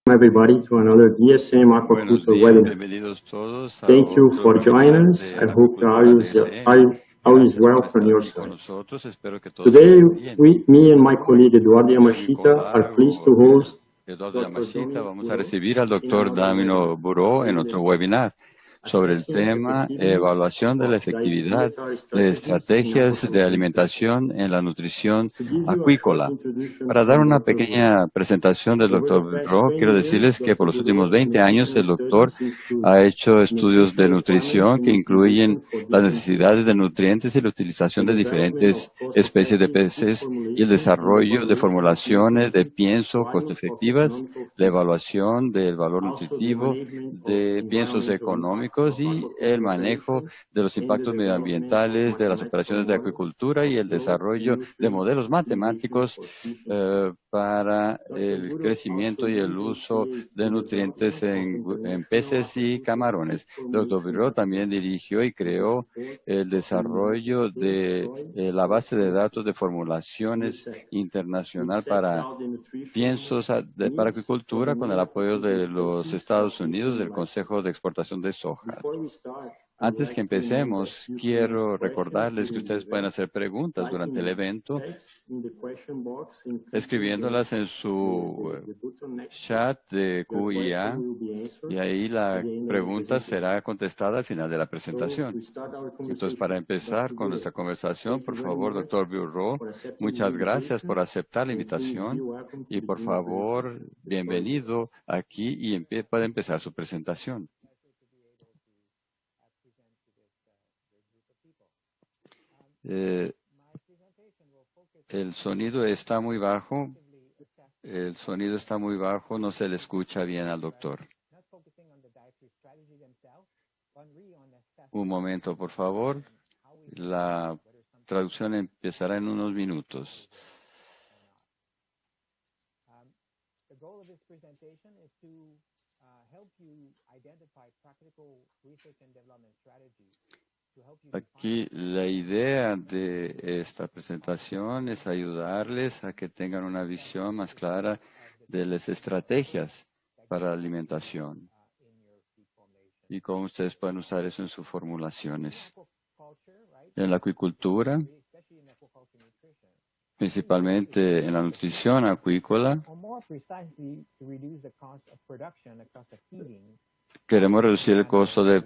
Everybody to another DSM Buenos Aquaculture días, webinar. bienvenidos todos a Thank you otro for joining webinar us. de I hope acuicultura DSM. all is Gracias well por from estar your aquí con side. nosotros. Espero que todos Today, estén bien. me and my colleague Eduardo Yo y mi Yamashita are pleased to colega host Eduardo Dr. Yamashita Dominic vamos a Burrow recibir al in doctor another Damino webinar Buró en covering the otro topic webinar sobre el Assessing tema Effectiveness evaluación de la of efectividad Dietary de Strategies in estrategias de Aquaculture Nutrition. alimentación en la nutrición To give you a short acuícola. introduction Para dar from una Dr. Burrow. pequeña presentación del Over the doctor past Buró, 20 quiero years, decirles que por Dr. los últimos Burrow 20 años nutritional el doctor studies include ha hecho estudios de nutritional requirements nutrición in que incluyen nutrition for las different necesidades species, de nutrientes y la utilización the de development of diferentes especies de cost-effective food peces y el formulations and the desarrollo de evaluation of formulaciones de nutritive pienso costo value of efectivas, economical la feeds, evaluación del valor also the nutritivo management of de piensos environmental impacts económicos of y el aquaculture manejo operations, de los and the impactos development of medioambientales de las mathematical operaciones de models acuicultura y of el growth and desarrollo de nutrient modelos optimization matemáticos for species and fish. para Dr. el Burrow also crecimiento y el leads a uso de PhD nutrientes development of en international peces y aquaculture camarones. feed Dr. formulation Buró también database dirigió y with the creó support el of the United desarrollo States de Soy la base de Selection datos de formulaciones USEC, which internacional sets para out the nutritional piensos para needs for the acuicultura con el apoyo non-aquaculture de los species of Estados fish Unidos and del livestock. Consejo de Exportación de Soja. Before we start, I would Antes que like to remind that empecemos, you can ask quiero questions recordarles que during the ustedes pueden event, hacer preguntas durante typing el the evento, text in the question box and clicking escribiéndolas en su the button next to it. chat de Your question QIA, will be answered y ahí la at the end of the pregunta presentation. será contestada al final de la So, presentación. to start our Entonces, para conversation, empezar Dr. con Burrow, nuestra conversación, thank por you very favor, much doctor Burrow, for accepting the muchas gracias por invitation, aceptar la and please be invitación welcome to y por begin the favor, presentation. The floor is yours. bienvenido aquí y puede empezar su presentación. El sonido está muy bajo. El sonido está muy bajo, no se le escucha bien al doctor. Un momento, por favor. La traducción empezará en unos minutos. Aquí la idea de esta presentación es ayudarles a que tengan una visión más clara de las estrategias para la alimentación y cómo ustedes pueden usar eso en sus formulaciones. En la acuicultura, principalmente en la nutrición acuícola, queremos reducir el costo de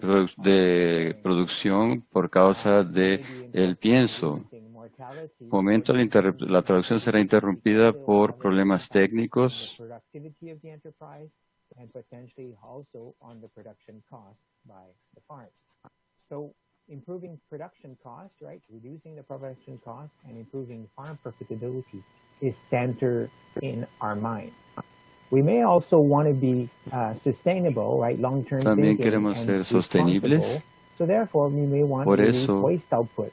producción por causa del pienso. Momento, la traducción será interrumpida por problemas técnicos. Improving production costs, right? Reducing the production costs and improving farm profitability is centered in our mind. We may also want to be sustainable, right? Long-term También thinking queremos and ser sostenibles. So therefore, we may want Por to reduce eso, waste output.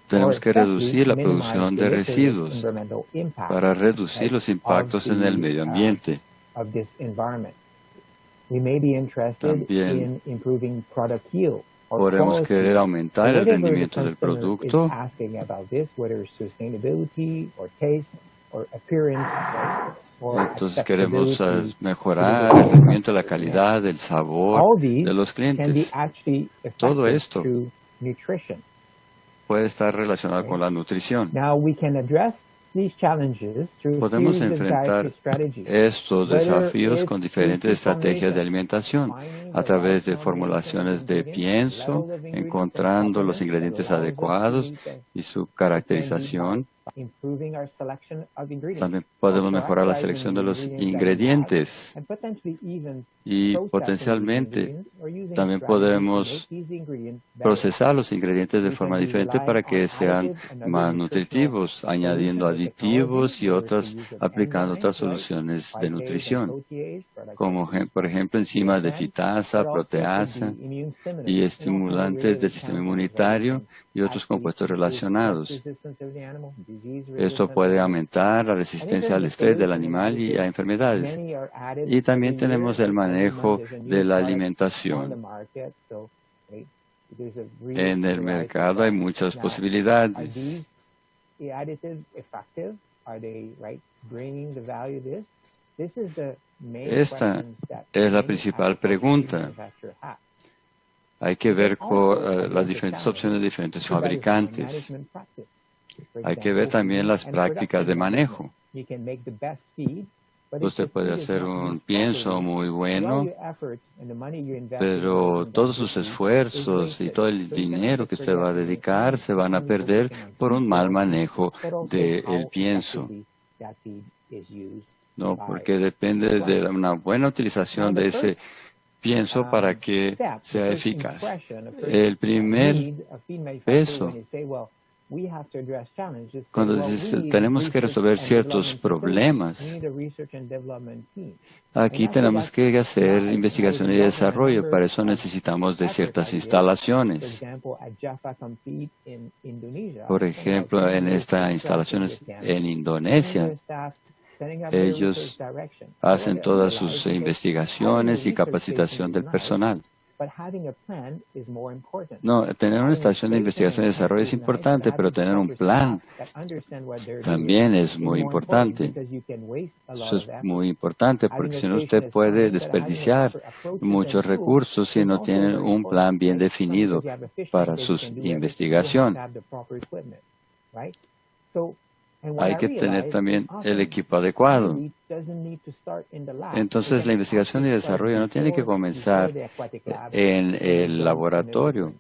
tenemos que Or reducir la minimize producción the de deleterious residuos environmental impact, para reducir right, los impactos en el medio ambiente. Of this environment. We may be interested También in improving product yield. Podemos querer aumentar el rendimiento del producto. Entonces queremos mejorar el rendimiento, la calidad, el sabor de los clientes. Todo esto puede estar relacionado con la nutrición. Podemos enfrentar estos desafíos con diferentes estrategias de alimentación, a través de formulaciones de pienso, encontrando los ingredientes adecuados y su caracterización. También podemos mejorar la selección de los ingredientes y potencialmente también podemos procesar los ingredientes de forma diferente para que sean más nutritivos, añadiendo aditivos y aplicando otras soluciones de nutrición, como por ejemplo enzimas de fitasa, proteasa y estimulantes del sistema inmunitario y otros compuestos relacionados. Esto puede aumentar la resistencia al estrés del animal y a enfermedades. Y también tenemos el manejo de la alimentación. En el mercado hay muchas posibilidades. Esta es la principal pregunta. Hay que ver las diferentes opciones de diferentes fabricantes. Hay que ver también las prácticas de manejo. Usted puede hacer un pienso muy bueno, pero todos sus esfuerzos y todo el dinero que usted va a dedicar se van a perder por un mal manejo del pienso. No, porque depende de una buena utilización de ese pienso para que sea eficaz. El primer paso, cuando tenemos que resolver ciertos problemas, aquí tenemos que hacer investigación y desarrollo. Para eso necesitamos de ciertas instalaciones. Por ejemplo, en estas instalaciones en Indonesia, ellos hacen todas sus investigaciones y capacitación del personal. No, tener una estación de investigación y desarrollo es importante, pero tener un plan también es muy importante. Eso es muy importante porque si no usted puede desperdiciar muchos recursos si no tiene un plan bien definido para su investigación. Hay que tener también el equipo adecuado. Entonces, la investigación y desarrollo no tiene que comenzar en el laboratorio.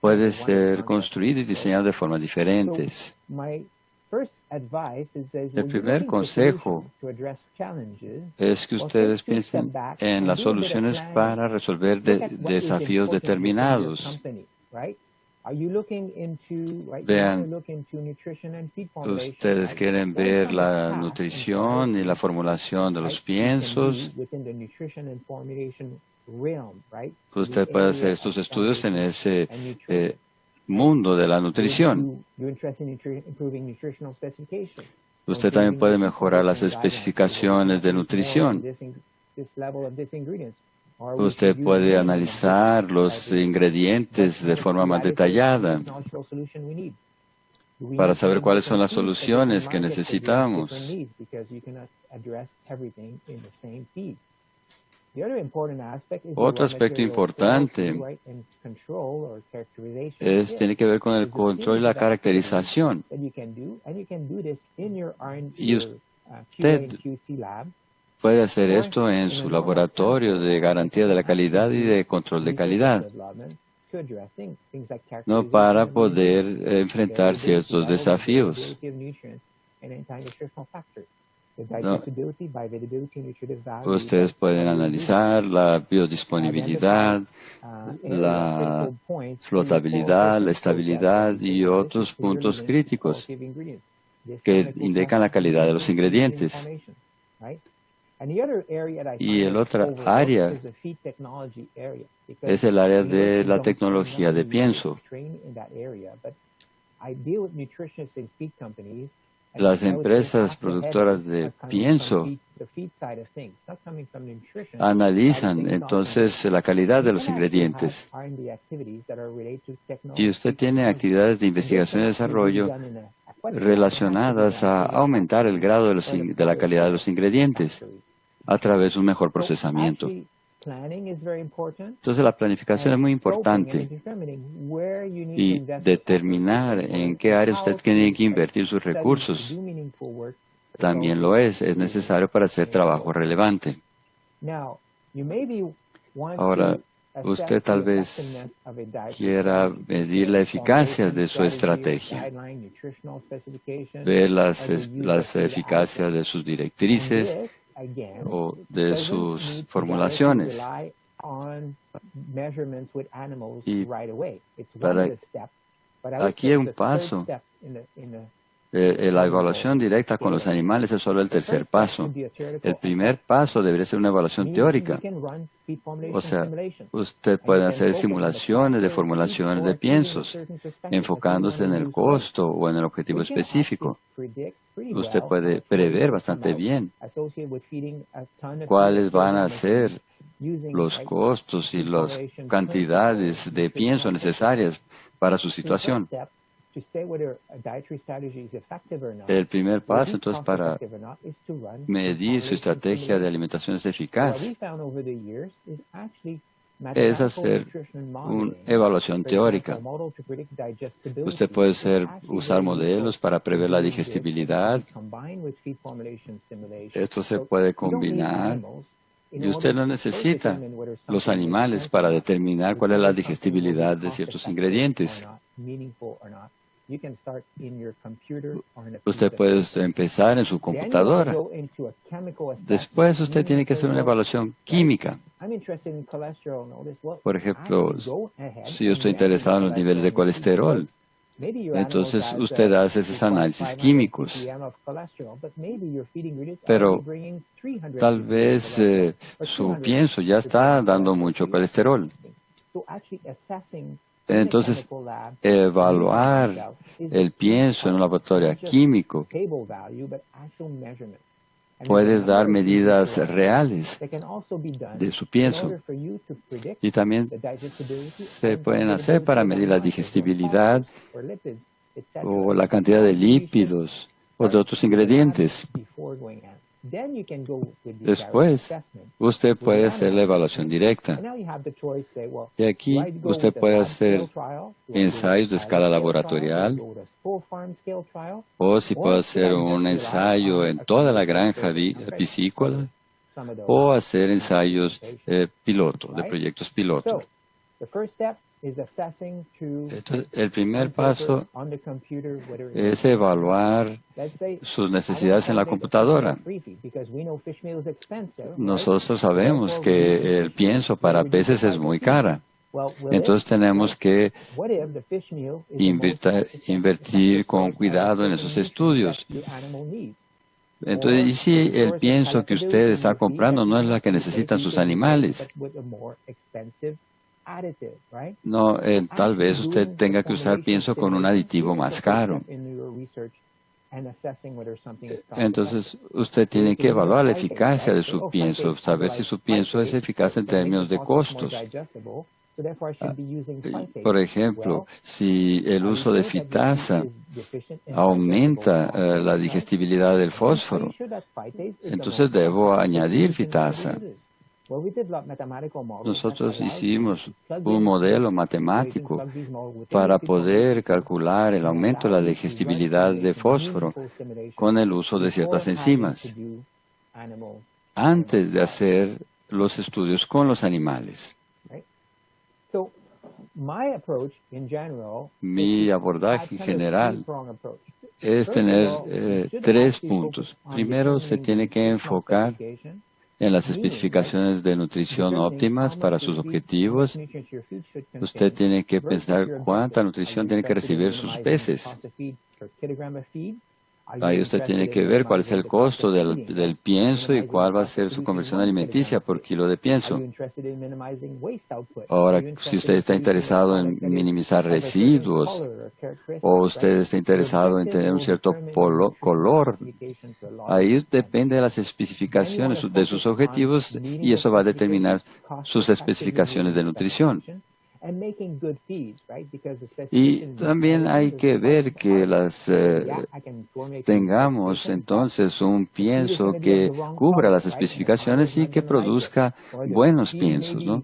Puede ser construido y diseñado de formas diferentes. El primer consejo es que ustedes piensen en las soluciones para resolver desafíos determinados. Vean, ustedes quieren ver la nutrición y la formulación de los piensos. Usted puede hacer estos estudios en ese mundo de la nutrición. Usted también puede mejorar las especificaciones de nutrición. Usted puede analizar los ingredientes de forma más detallada para saber cuáles son las soluciones que necesitamos. Otro aspecto importante tiene que ver con el control y la caracterización. Y usted puede hacer esto en su laboratorio de garantía de la calidad y de control de calidad, no para poder enfrentar ciertos desafíos. No. Ustedes pueden analizar la biodisponibilidad, la flotabilidad, la estabilidad y otros puntos críticos que indican la calidad de los ingredientes. Y el otro área es el área de la tecnología de pienso. Las empresas productoras de pienso analizan entonces la calidad de los ingredientes. Y usted tiene actividades de investigación y desarrollo relacionadas a aumentar el grado de la calidad de los ingredientes a través de un mejor procesamiento. Entonces la planificación es muy importante y determinar en qué área usted tiene que invertir sus recursos también lo es necesario para hacer trabajo relevante. Ahora, usted tal vez quiera medir la eficacia de su estrategia, ver las eficacias de sus directrices o de sus formulaciones. Y aquí hay un paso. La evaluación directa con los animales es solo el tercer paso. El primer paso debería ser una evaluación teórica. O sea, usted puede hacer simulaciones de formulaciones de piensos, enfocándose en el costo o en el objetivo específico. Usted puede prever bastante bien cuáles van a ser los costos y las cantidades de pienso necesarias para su situación. El primer paso, entonces, para medir su estrategia de alimentación es eficaz, es hacer una evaluación teórica. Usted puede usar modelos para prever la digestibilidad. Esto se puede combinar. Y usted no necesita los animales para determinar cuál es la digestibilidad de ciertos ingredientes. Usted puede empezar en su computadora. Después usted tiene que hacer una evaluación química. Por ejemplo, si yo estoy interesado en los niveles de colesterol, entonces usted hace esos análisis químicos. Pero tal vez su pienso ya está dando mucho colesterol. Entonces, evaluar el pienso en un laboratorio químico puede dar medidas reales de su pienso. Y también se pueden hacer para medir la digestibilidad o la cantidad de lípidos o de otros ingredientes. Después, usted puede hacer la evaluación directa. Y aquí usted puede hacer ensayos de escala laboratorial, o si puede hacer un ensayo en toda la granja piscícola, o hacer ensayos piloto, de proyectos piloto. Entonces, el primer paso es evaluar sus necesidades en la computadora. Nosotros sabemos que el pienso para peces es muy cara. Entonces tenemos que invertir con cuidado en esos estudios. Entonces, ¿y si el pienso que usted está comprando no es la que necesitan sus animales? No, tal vez usted tenga que usar pienso con un aditivo más caro. Entonces, usted tiene que evaluar la eficacia de su pienso, saber si su pienso es eficaz en términos de costos. Por ejemplo, si el uso de fitasa aumenta la digestibilidad del fósforo, entonces debo añadir fitasa. Nosotros hicimos un modelo matemático para poder calcular el aumento de la digestibilidad de fósforo con el uso de ciertas enzimas antes de hacer los estudios con los animales. Mi abordaje en general es tener 3 puntos. Primero, se tiene que enfocar en las especificaciones de nutrición óptimas para sus objetivos. Usted tiene que pensar cuánta nutrición tiene que recibir sus peces. Ahí usted tiene que ver cuál es el costo del pienso y cuál va a ser su conversión alimenticia por kilo de pienso. Ahora, si usted está interesado en minimizar residuos o usted está interesado en tener un cierto color, ahí depende de las especificaciones de sus objetivos y eso va a determinar sus especificaciones de nutrición. Y también hay que ver que tengamos entonces un pienso que cubra las especificaciones y que produzca buenos piensos, ¿no?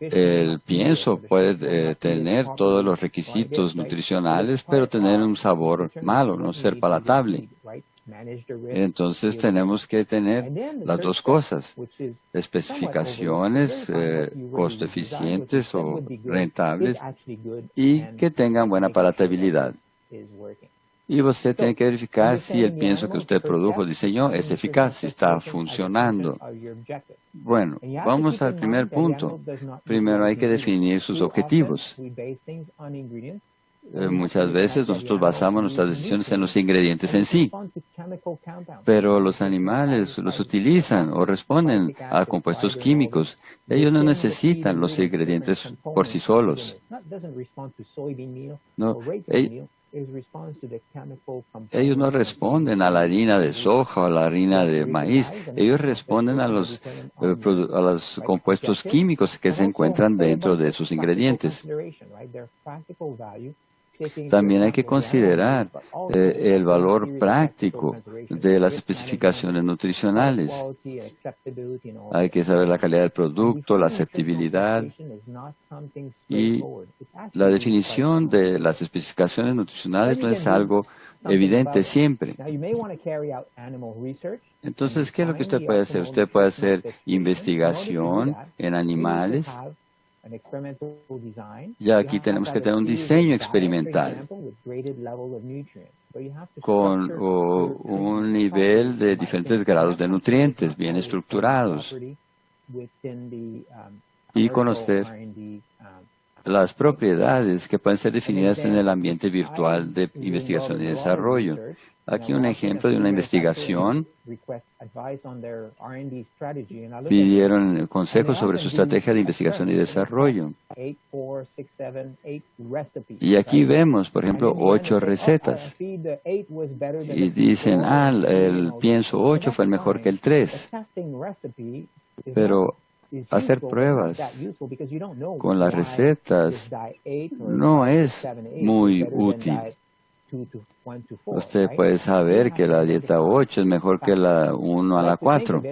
El pienso puede tener todos los requisitos nutricionales, pero tener un sabor malo, no ser palatable. Entonces tenemos que tener las dos cosas, especificaciones costo eficientes o rentables y que tengan buena palatabilidad. Y usted tiene que verificar si el pienso que usted produjo, diseñó, es eficaz, si está funcionando. Bueno, vamos al primer punto. Primero hay que definir sus objetivos. Muchas veces nosotros basamos nuestras decisiones en los ingredientes en sí, pero los animales los utilizan o responden a compuestos químicos. Ellos no necesitan los ingredientes por sí solos. No, ellos no responden a la harina de soja o a la harina de maíz. Ellos responden a los compuestos químicos que se encuentran dentro de sus ingredientes. También hay que considerar el valor práctico de las especificaciones nutricionales. Hay que saber la calidad del producto, la aceptabilidad y la definición de las especificaciones nutricionales no es algo evidente siempre. Entonces, ¿qué es lo que usted puede hacer? Usted puede hacer investigación en animales. Y aquí tenemos que tener un diseño experimental con un nivel de diferentes grados de nutrientes bien estructurados y conocer las propiedades que pueden ser definidas en el ambiente virtual de investigación y desarrollo. Aquí un ejemplo de una investigación. Pidieron consejos sobre su estrategia de investigación y desarrollo. Y aquí vemos, por ejemplo, 8 recetas. Y dicen, el pienso 8 fue mejor que el 3. Pero hacer pruebas con las recetas no es muy útil. Usted puede saber que la dieta 8 es mejor que la 1 a la 4,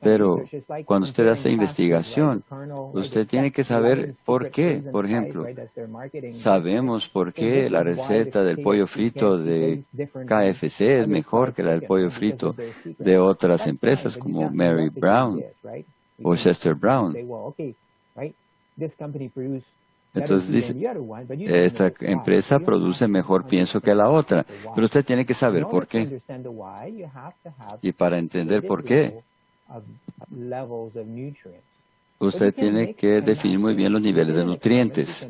pero cuando usted hace investigación, usted tiene que saber por qué. Por ejemplo, sabemos por qué la receta del pollo frito de KFC es mejor que la del pollo frito de otras empresas como Mary Brown o Chester Brown. Entonces dice, esta empresa produce mejor pienso que la otra, pero usted tiene que saber por qué. Y para entender por qué, usted tiene que definir muy bien los niveles de nutrientes.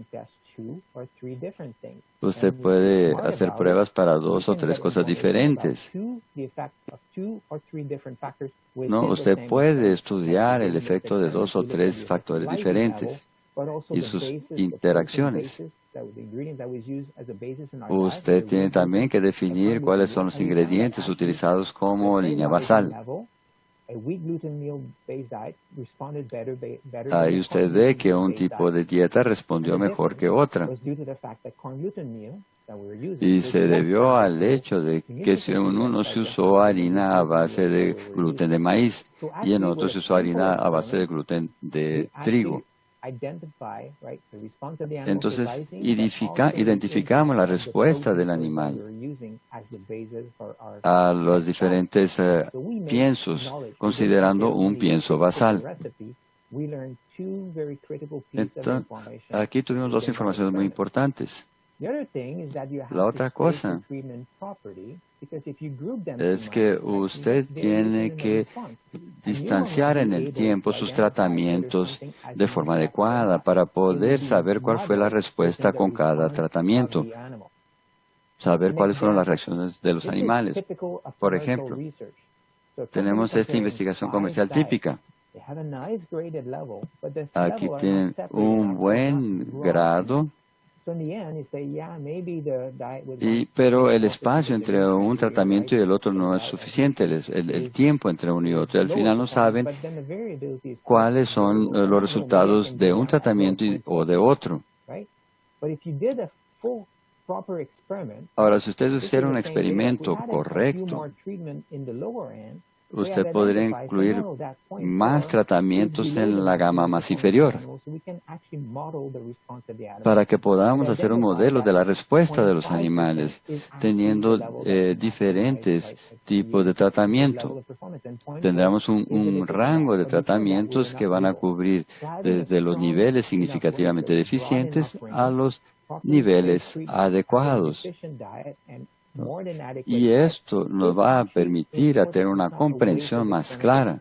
Usted puede hacer pruebas para 2 o 3 cosas diferentes. No, usted puede estudiar el efecto de 2 o 3 factores diferentes y sus interacciones. Usted tiene también que definir cuáles son los ingredientes utilizados como línea basal. Ahí usted ve que un tipo de dieta respondió mejor que otra. Y se debió al hecho de que en uno se usó harina a base de gluten de maíz y en otro se usó harina a base de gluten de trigo. Entonces, identificamos la respuesta del animal a los diferentes piensos, considerando un pienso basal. Entonces, aquí tuvimos 2 informaciones muy importantes. La otra cosa es que usted tiene que distanciar en el tiempo sus tratamientos de forma adecuada para poder saber cuál fue la respuesta con cada tratamiento, saber cuáles fueron las reacciones de los animales. Por ejemplo, tenemos esta investigación comercial típica. Aquí tienen un buen grado. Pero el espacio entre un tratamiento y el otro no es suficiente, el tiempo entre uno y otro. Y al final no saben cuáles son los resultados de un tratamiento o de otro. Ahora, si ustedes hicieran un experimento correcto, usted podría incluir más tratamientos en la gama más inferior para que podamos hacer un modelo de la respuesta de los animales, teniendo diferentes tipos de tratamiento. Tendremos un rango de tratamientos que van a cubrir desde los niveles significativamente deficientes a los niveles adecuados. Y esto nos va a permitir a tener una comprensión más clara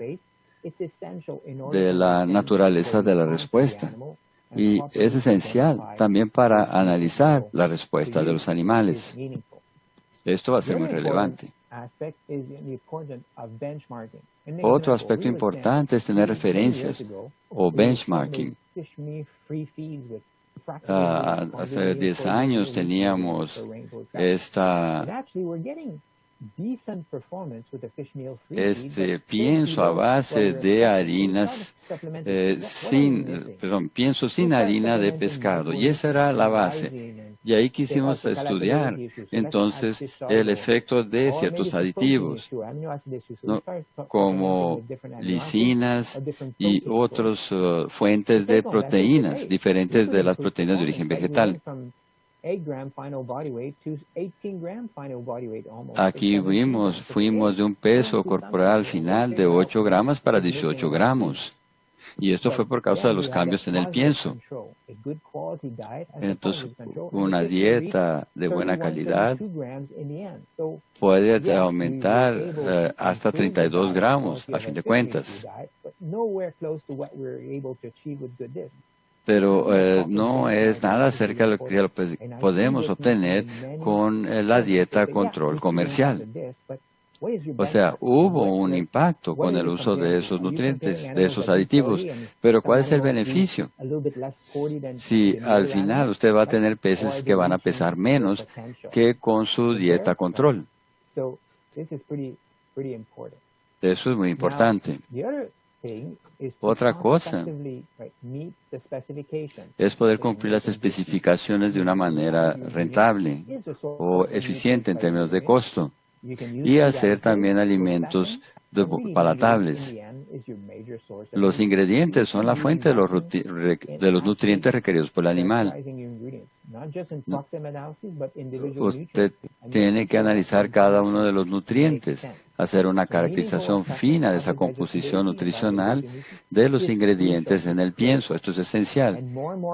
de la naturaleza de la respuesta. Y es esencial también para analizar la respuesta de los animales. Esto va a ser muy relevante. Otro aspecto importante es tener referencias o benchmarking. Hace 10 años teníamos esta este pienso a base de harinas, pienso sin harina de pescado. Y esa era la base. Y ahí quisimos estudiar entonces el efecto de ciertos aditivos, ¿no? Como lisinas y otras fuentes de proteínas diferentes de las proteínas de origen vegetal. Aquí fuimos de un peso corporal final de 8 gramos para 18 gramos. Y esto fue por causa de los cambios en el pienso. Entonces, una dieta de buena calidad puede aumentar hasta 32 gramos, a fin de cuentas. Pero no es nada cerca de lo que podemos obtener con la dieta control comercial. O sea, hubo un impacto con el uso de esos nutrientes, de esos aditivos. Pero ¿cuál es el beneficio? Si al final usted va a tener peces que van a pesar menos que con su dieta control. Eso es muy importante. Otra cosa es poder cumplir las especificaciones de una manera rentable o eficiente en términos de costo. Y hacer también alimentos palatables. Los ingredientes son la fuente de los nutrientes requeridos por el animal. Usted tiene que analizar cada uno de los nutrientes, hacer una caracterización fina de esa composición nutricional de los ingredientes en el pienso. Esto es esencial.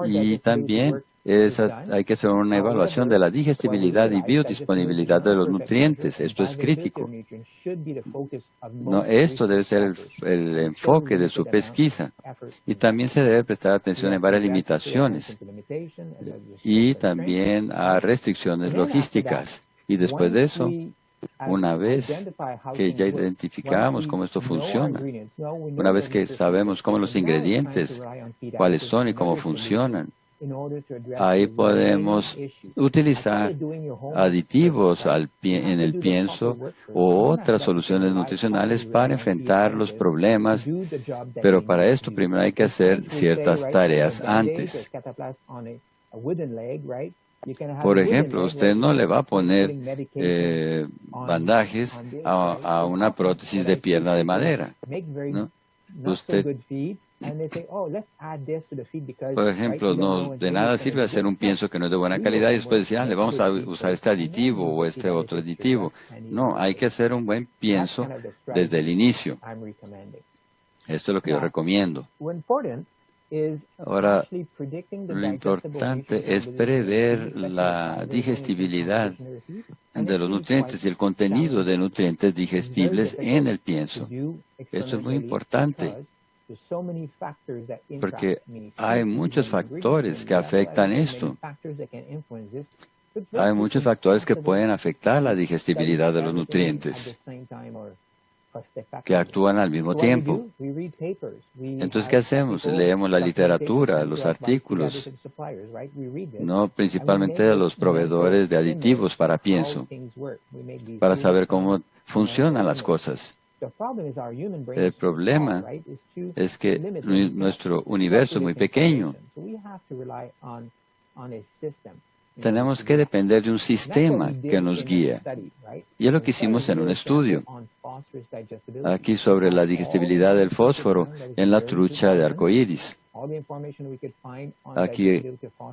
Y también hay que hacer una evaluación de la digestibilidad y biodisponibilidad de los nutrientes. Esto es crítico. No, esto debe ser el enfoque de su pesquisa. Y también se debe prestar atención en varias limitaciones y también a restricciones logísticas. Y después de eso, una vez que ya identificamos cómo esto funciona, una vez que sabemos cómo los ingredientes, cuáles son y cómo funcionan, ahí podemos utilizar aditivos en el pienso o otras soluciones nutricionales para enfrentar los problemas, pero para esto primero hay que hacer ciertas tareas antes. Por ejemplo, usted no le va a poner bandajes a una prótesis de pierna de madera, ¿no? Usted, por ejemplo, de nada sirve hacer un pienso que no es de buena calidad y después decir, le vamos a usar este aditivo o este otro aditivo. No, hay que hacer un buen pienso desde el inicio. Esto es lo que yo recomiendo. Ahora, lo importante es prever la digestibilidad de los nutrientes y el contenido de nutrientes digestibles en el pienso. Esto es muy importante porque hay muchos factores que afectan esto. Hay muchos factores que pueden afectar la digestibilidad de los nutrientes, que actúan al mismo tiempo. Entonces, ¿qué hacemos? Leemos la literatura, los artículos, no principalmente de los proveedores de aditivos para pienso, para saber cómo funcionan las cosas. El problema es que nuestro universo es muy pequeño. Tenemos que depender de un sistema que nos guía. Y es lo que hicimos en un estudio, aquí sobre la digestibilidad del fósforo en la trucha de arcoíris. Aquí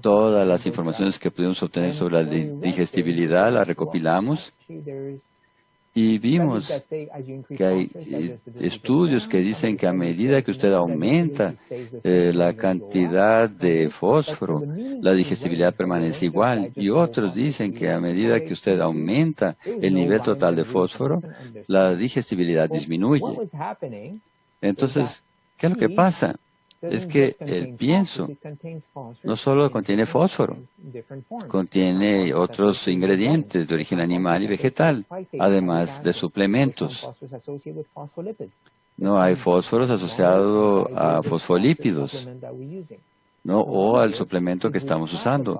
todas las informaciones que pudimos obtener sobre la digestibilidad las recopilamos y vimos que hay estudios que dicen que a medida que usted aumenta la cantidad de fósforo, la digestibilidad permanece igual. Y otros dicen que a medida que usted aumenta el nivel total de fósforo, la digestibilidad disminuye. Entonces, ¿qué es lo que pasa? Es que el pienso no solo contiene fósforo, contiene otros ingredientes de origen animal y vegetal, además de suplementos. No hay fósforos asociados a fosfolípidos, ¿no? O al suplemento que estamos usando.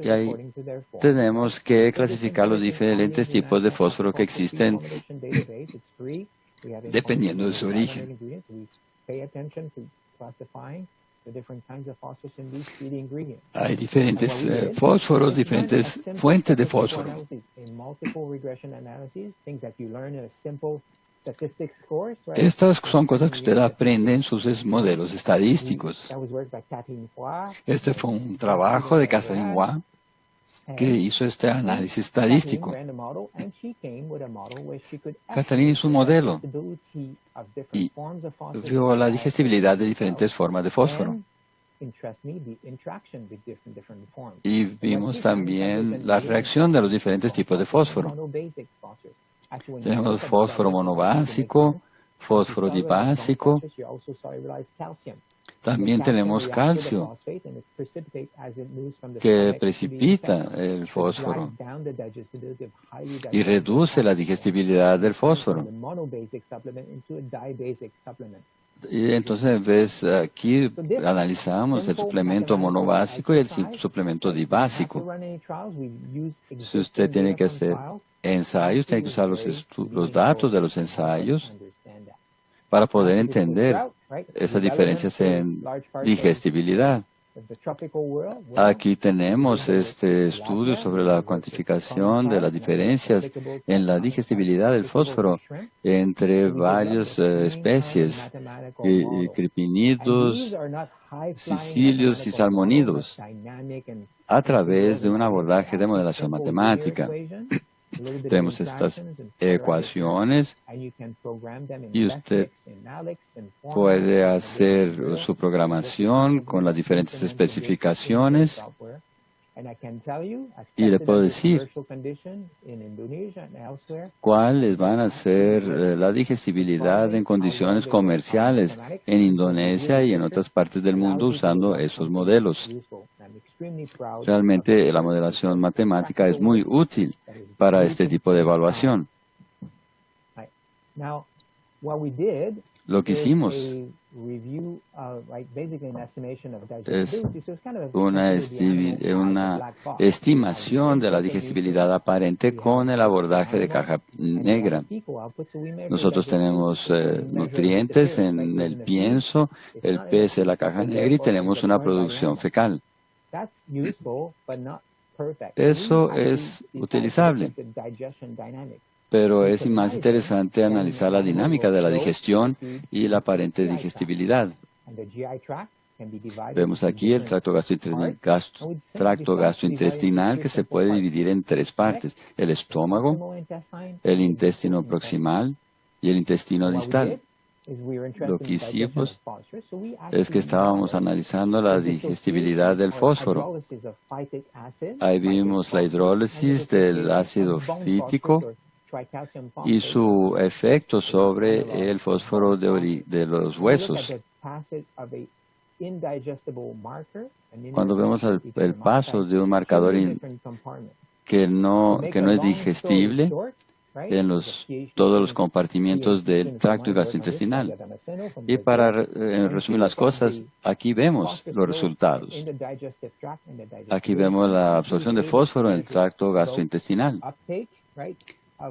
Y ahí tenemos que clasificar los diferentes tipos de fósforo que existen dependiendo de su origen. Hay diferentes fósforos, diferentes fuentes de fósforo. Estas son cosas que usted aprende en sus modelos estadísticos. Este fue un trabajo de Kathleen Waugh que hizo este análisis estadístico. Kathleen hizo un modelo y vio la digestibilidad de diferentes formas de fósforo. Y vimos también la reacción de los diferentes tipos de fósforo. Tenemos fósforo monobásico, fósforo dibásico. También tenemos calcio, que precipita el fósforo y reduce la digestibilidad del fósforo. Y entonces, en vez, aquí analizamos el suplemento monobásico y el suplemento dibásico. Si usted tiene que hacer ensayos, tiene que usar los datos de los ensayos para poder entender esas diferencias en digestibilidad. Aquí tenemos este estudio sobre la cuantificación de las diferencias en la digestibilidad del fósforo entre varias especies, cripinidos, sicilios y salmónidos, a través de un abordaje de modelación matemática. Tenemos estas ecuaciones y usted puede hacer su programación con las diferentes especificaciones. Y le puedo decir cuáles van a ser la digestibilidad en condiciones comerciales en Indonesia y en otras partes del mundo usando esos modelos. Realmente la modelación matemática es muy útil para este tipo de evaluación. Lo que hicimos es una estimación de la digestibilidad aparente con el abordaje de caja negra. Nosotros tenemos nutrientes en el pienso, el pez de la caja negra y tenemos una producción fecal. Eso es utilizable, pero es más interesante analizar la dinámica de la digestión y la aparente digestibilidad. Vemos aquí el tracto gastrointestinal que se puede dividir en tres partes: el estómago, el intestino proximal y el intestino distal. Lo que hicimos es que estábamos analizando la digestibilidad del fósforo. Ahí vimos la hidrólisis del ácido fítico y su efecto sobre el fósforo de los huesos. Cuando vemos el paso de un marcador que no es digestible en todos los compartimientos del tracto gastrointestinal. Y para resumir las cosas, aquí vemos los resultados. Aquí vemos la absorción de fósforo en el tracto gastrointestinal.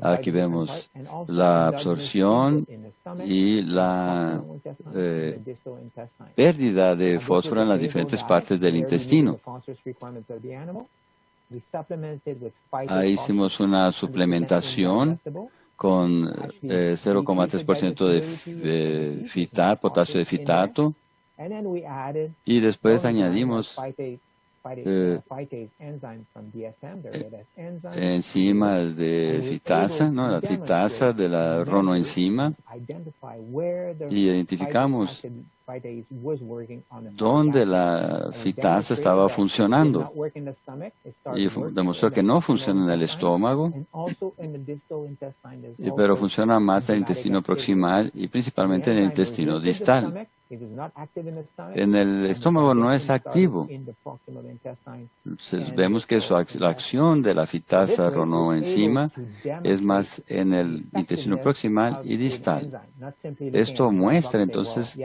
Aquí vemos la absorción y la pérdida de fósforo en las diferentes partes del intestino. Ahí hicimos una suplementación con 0,3% de potasio de fitato, y después añadimos enzimas de fitasa, ¿no? La fitasa de la ronoenzima, y identificamos dónde la fitasa estaba funcionando, y demostró que no funciona en el estómago, pero funciona más en el intestino proximal y principalmente en el intestino distal. En el estómago no es activo. Vemos que la acción de la fitasa ronoenzima es más en el intestino proximal y distal. Esto muestra entonces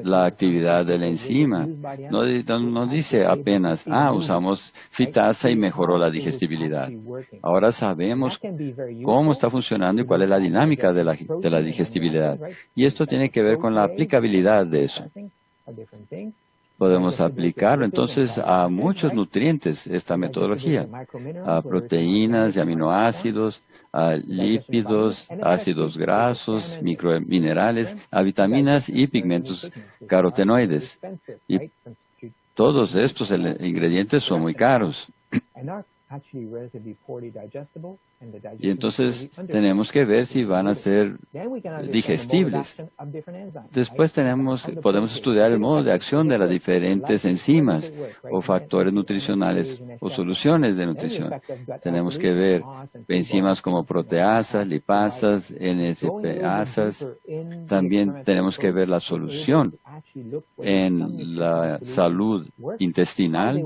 la actividad de la enzima. No dice apenas, usamos fitasa y mejoró la digestibilidad. Ahora sabemos cómo está funcionando y cuál es la dinámica de la digestibilidad. Y esto tiene que ver con la aplicabilidad de eso. Podemos aplicarlo entonces a muchos nutrientes, esta metodología, a proteínas y aminoácidos, a lípidos, ácidos grasos, microminerales, a vitaminas y pigmentos carotenoides. Y todos estos ingredientes son muy caros. Y entonces tenemos que ver si van a ser digestibles. Después podemos estudiar el modo de acción de las diferentes enzimas o factores nutricionales o soluciones de nutrición. Tenemos que ver enzimas como proteasas, lipasas, NSPasas. También tenemos que ver la solución en la salud intestinal.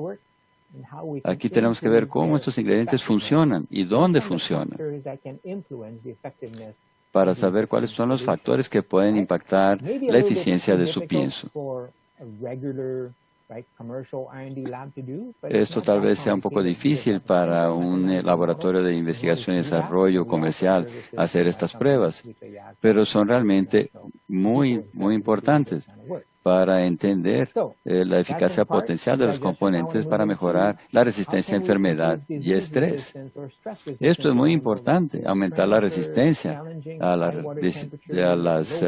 Aquí tenemos que ver cómo estos ingredientes funcionan y dónde funcionan, para saber cuáles son los factores que pueden impactar la eficiencia de su pienso. Esto tal vez sea un poco difícil para un laboratorio de investigación y desarrollo comercial hacer estas pruebas, pero son realmente muy, muy importantes para entender la eficacia potencial de los componentes para mejorar la resistencia a enfermedad y estrés. Esto es muy importante, aumentar la resistencia a las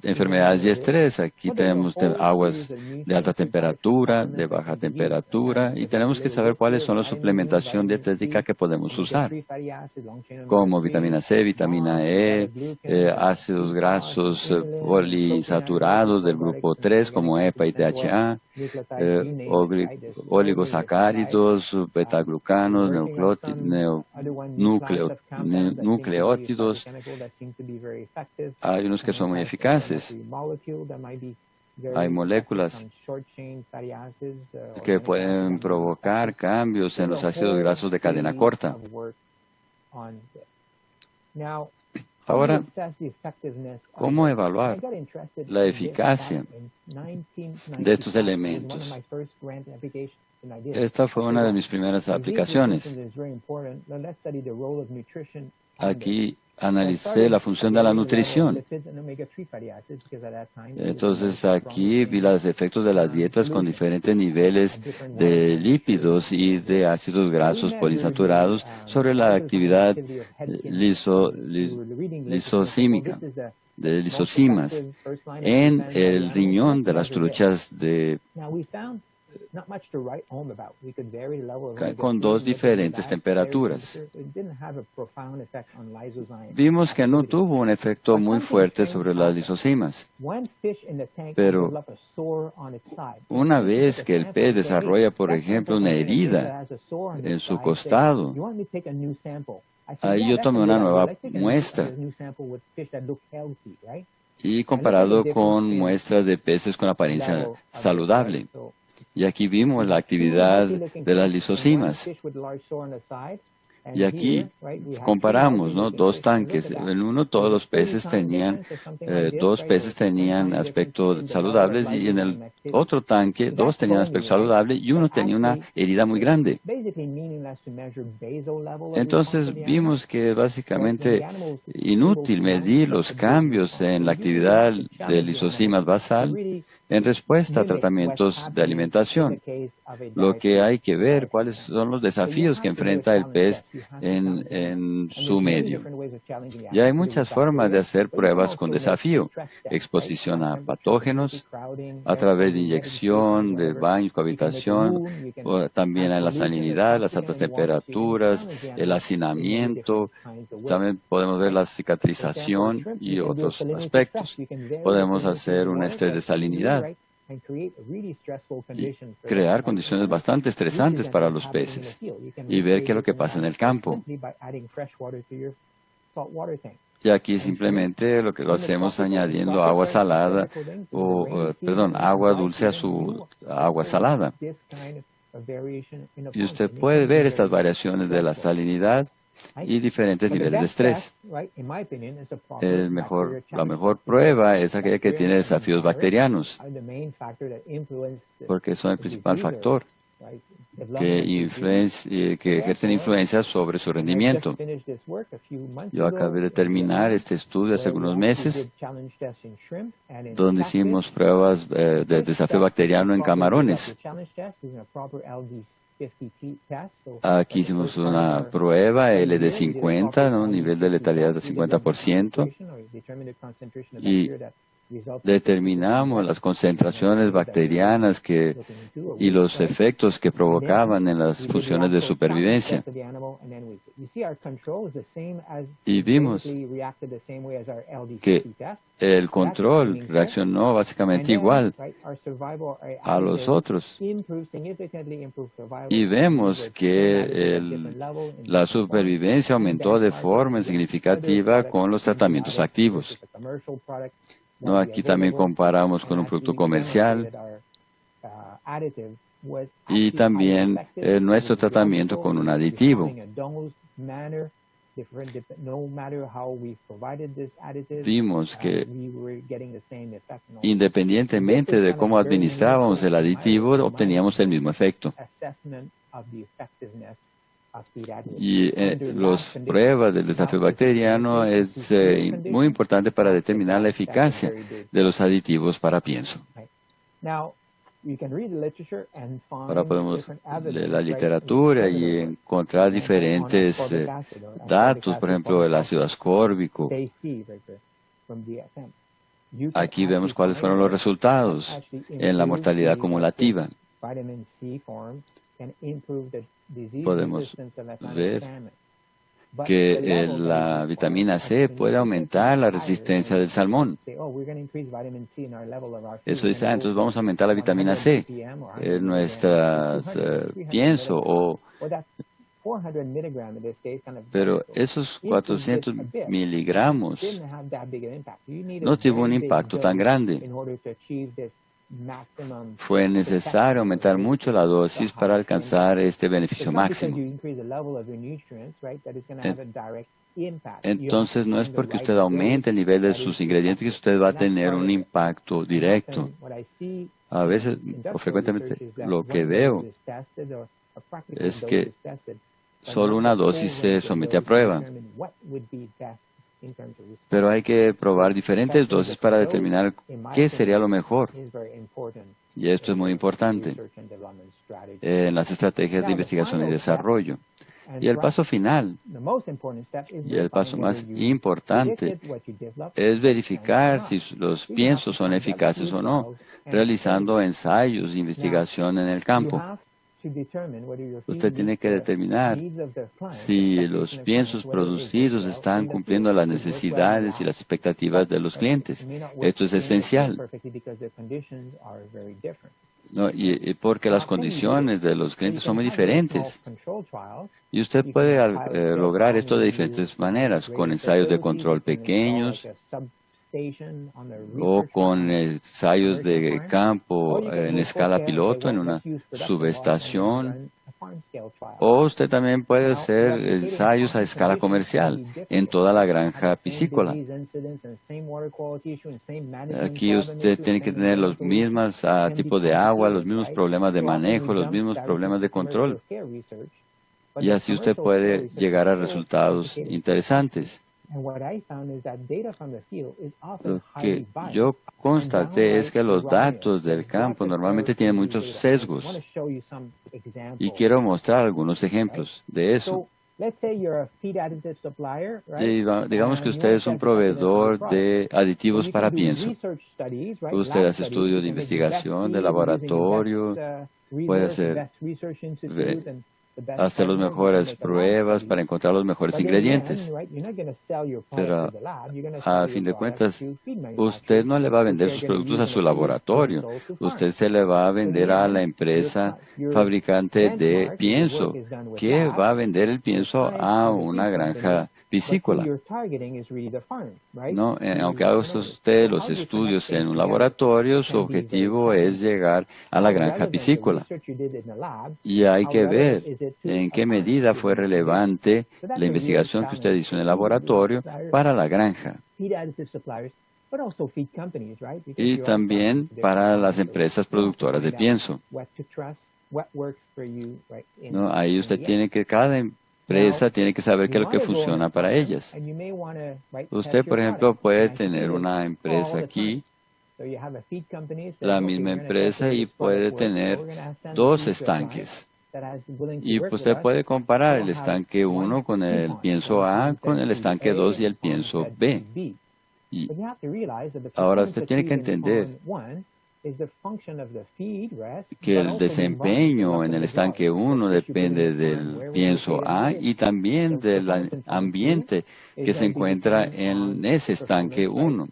enfermedades y estrés. Aquí tenemos aguas de alta temperatura, de baja temperatura, y tenemos que saber cuáles son la suplementación dietética que podemos usar, como vitamina C, vitamina E, ácidos grasos poliinsaturados del grupo 3 como EPA y DHA, oligosacáridos, betaglucanos, nucleótidos. Hay unos que son muy eficaces. Hay moléculas que pueden provocar cambios en los ácidos grasos de cadena corta. Ahora, ¿cómo evaluar la eficacia de estos elementos? Esta fue una de mis primeras aplicaciones. Aquí analicé la función de la nutrición. Entonces aquí vi los efectos de las dietas con diferentes niveles de lípidos y de ácidos grasos poliinsaturados sobre la actividad lisosímica, de lisosimas, en el riñón de las truchas con dos diferentes temperaturas. Vimos que no tuvo un efecto muy fuerte sobre las lisosimas, pero una vez que el pez desarrolla, por ejemplo, una herida en su costado, ahí yo tomé una nueva muestra y comparado con muestras de peces con apariencia saludable. Y aquí vimos la actividad de las lisosimas. Y aquí comparamos, ¿no?, dos tanques. En uno todos los peces tenían, dos peces tenían aspecto saludables, y en el otro tanque dos tenían aspecto saludable y uno tenía una herida muy grande. Entonces vimos que básicamente inútil medir los cambios en la actividad de lisosimas basal en respuesta a tratamientos de alimentación. Lo que hay que ver cuáles son los desafíos que enfrenta el pez en su medio. Y hay muchas formas de hacer pruebas con desafío. Exposición a patógenos, a través de inyección, de baño, cohabitación, o también a la salinidad, las altas temperaturas, el hacinamiento. También podemos ver la cicatrización y otros aspectos. Podemos hacer un estrés de salinidad y crear condiciones bastante estresantes para los peces y ver qué es lo que pasa en el campo. Y aquí simplemente lo que lo hacemos añadiendo agua salada agua dulce a su agua salada. Y usted puede ver estas variaciones de la salinidad y diferentes niveles de estrés. La mejor prueba es aquella que tiene desafíos bacterianos, porque son el principal factor que ejercen influencia sobre su rendimiento. Yo acabé de terminar este estudio hace algunos meses, donde hicimos pruebas de desafío bacteriano en camarones. Aquí hicimos una prueba LD50, ¿no? Nivel de letalidad de 50%, y determinamos las concentraciones bacterianas y los efectos que provocaban en las funciones de supervivencia. Y vimos que el control reaccionó básicamente igual a los otros. Y vemos que la supervivencia aumentó de forma significativa con los tratamientos activos. ¿No? Aquí también comparamos con un producto comercial y también nuestro tratamiento con un aditivo. Vimos que independientemente de cómo administrábamos el aditivo, obteníamos el mismo efecto. Y las pruebas del desafío bacteriano es muy importante para determinar la eficacia de los aditivos para pienso. Ahora podemos leer la literatura y encontrar diferentes datos, por ejemplo, el ácido ascórbico. Aquí vemos cuáles fueron los resultados en la mortalidad acumulativa. Podemos ver que la vitamina C puede aumentar la resistencia del salmón. Eso dice, entonces vamos a aumentar la vitamina C en nuestras pienso. Pero esos 400 miligramos no tuvo un impacto tan grande. Fue necesario aumentar mucho la dosis para alcanzar este beneficio máximo. Entonces, no es porque usted aumente el nivel de sus ingredientes que usted va a tener un impacto directo. A veces, o frecuentemente, lo que veo es que solo una dosis se somete a prueba. Pero hay que probar diferentes dosis para determinar qué sería lo mejor. Y esto es muy importante en las estrategias de investigación y desarrollo. Y el paso final, y el paso más importante, es verificar si los piensos son eficaces o no, realizando ensayos de investigación en el campo. Usted tiene que determinar si los piensos producidos están cumpliendo las necesidades y las expectativas de los clientes. Esto es esencial. ¿No? Y porque las condiciones de los clientes son muy diferentes. Y usted puede lograr esto de diferentes maneras, con ensayos de control pequeños, o con ensayos de campo en escala piloto, en una subestación, o usted también puede hacer ensayos a escala comercial en toda la granja piscícola. Aquí usted tiene que tener los mismos tipos de agua, los mismos problemas de manejo, los mismos problemas de control. Y así usted puede llegar a resultados interesantes. Lo que yo constaté es que los datos del campo normalmente tienen muchos sesgos. Y quiero mostrar algunos ejemplos de eso. Digamos que usted es un proveedor de aditivos para pienso. Usted hace estudios de investigación, de laboratorio, puede hacer las mejores pruebas para encontrar los mejores ingredientes. Pero a fin de cuentas, usted no le va a vender sus productos a su laboratorio. Usted se le va a vender a la empresa fabricante de pienso, que va a vender el pienso a una granja piscícola. ¿No? Aunque haga usted los estudios en un laboratorio, su objetivo es llegar a la granja piscícola. Y hay que ver en qué medida fue relevante la investigación que usted hizo en el laboratorio para la granja. Y también para las empresas productoras de pienso. ¿No? Ahí usted tiene que, cada empresa tiene que saber qué es lo que funciona para ellas. Usted, por ejemplo, puede tener una empresa aquí, la misma empresa, y puede tener 2 estanques. Y usted puede comparar el estanque 1 con el pienso A, con el estanque 2 y el pienso B. Y ahora usted tiene que entender que el desempeño en el estanque 1 depende del pienso A y también del ambiente que se encuentra en ese estanque 1.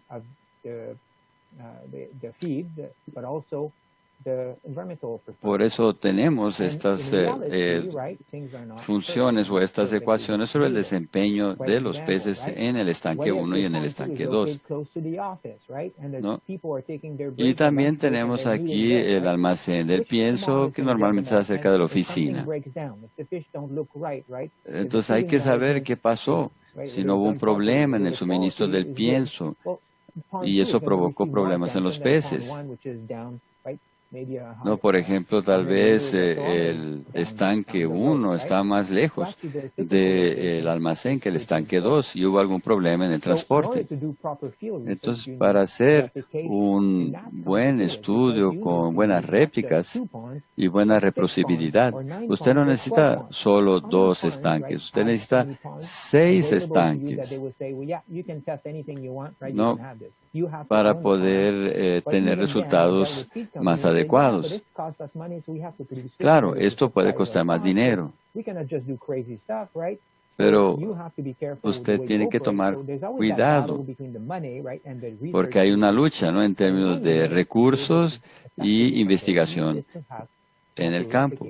Por eso tenemos estas funciones o estas ecuaciones sobre el desempeño de los peces en el estanque 1 y en el estanque 2. ¿No? Y también tenemos aquí el almacén del pienso, que normalmente está cerca de la oficina. Entonces hay que saber qué pasó, si no hubo un problema en el suministro del pienso, y eso provocó problemas en los peces. No, por ejemplo, tal vez el estanque 1 está más lejos del almacén que el estanque 2 y hubo algún problema en el transporte. Entonces, para hacer un buen estudio con buenas réplicas y buena reproducibilidad, usted no necesita solo 2 estanques, usted necesita 6 estanques, ¿no? Para poder tener resultados más adecuados. Claro, esto puede costar más dinero, pero usted tiene que tomar cuidado porque hay una lucha, ¿no?, en términos de recursos y investigación en el campo.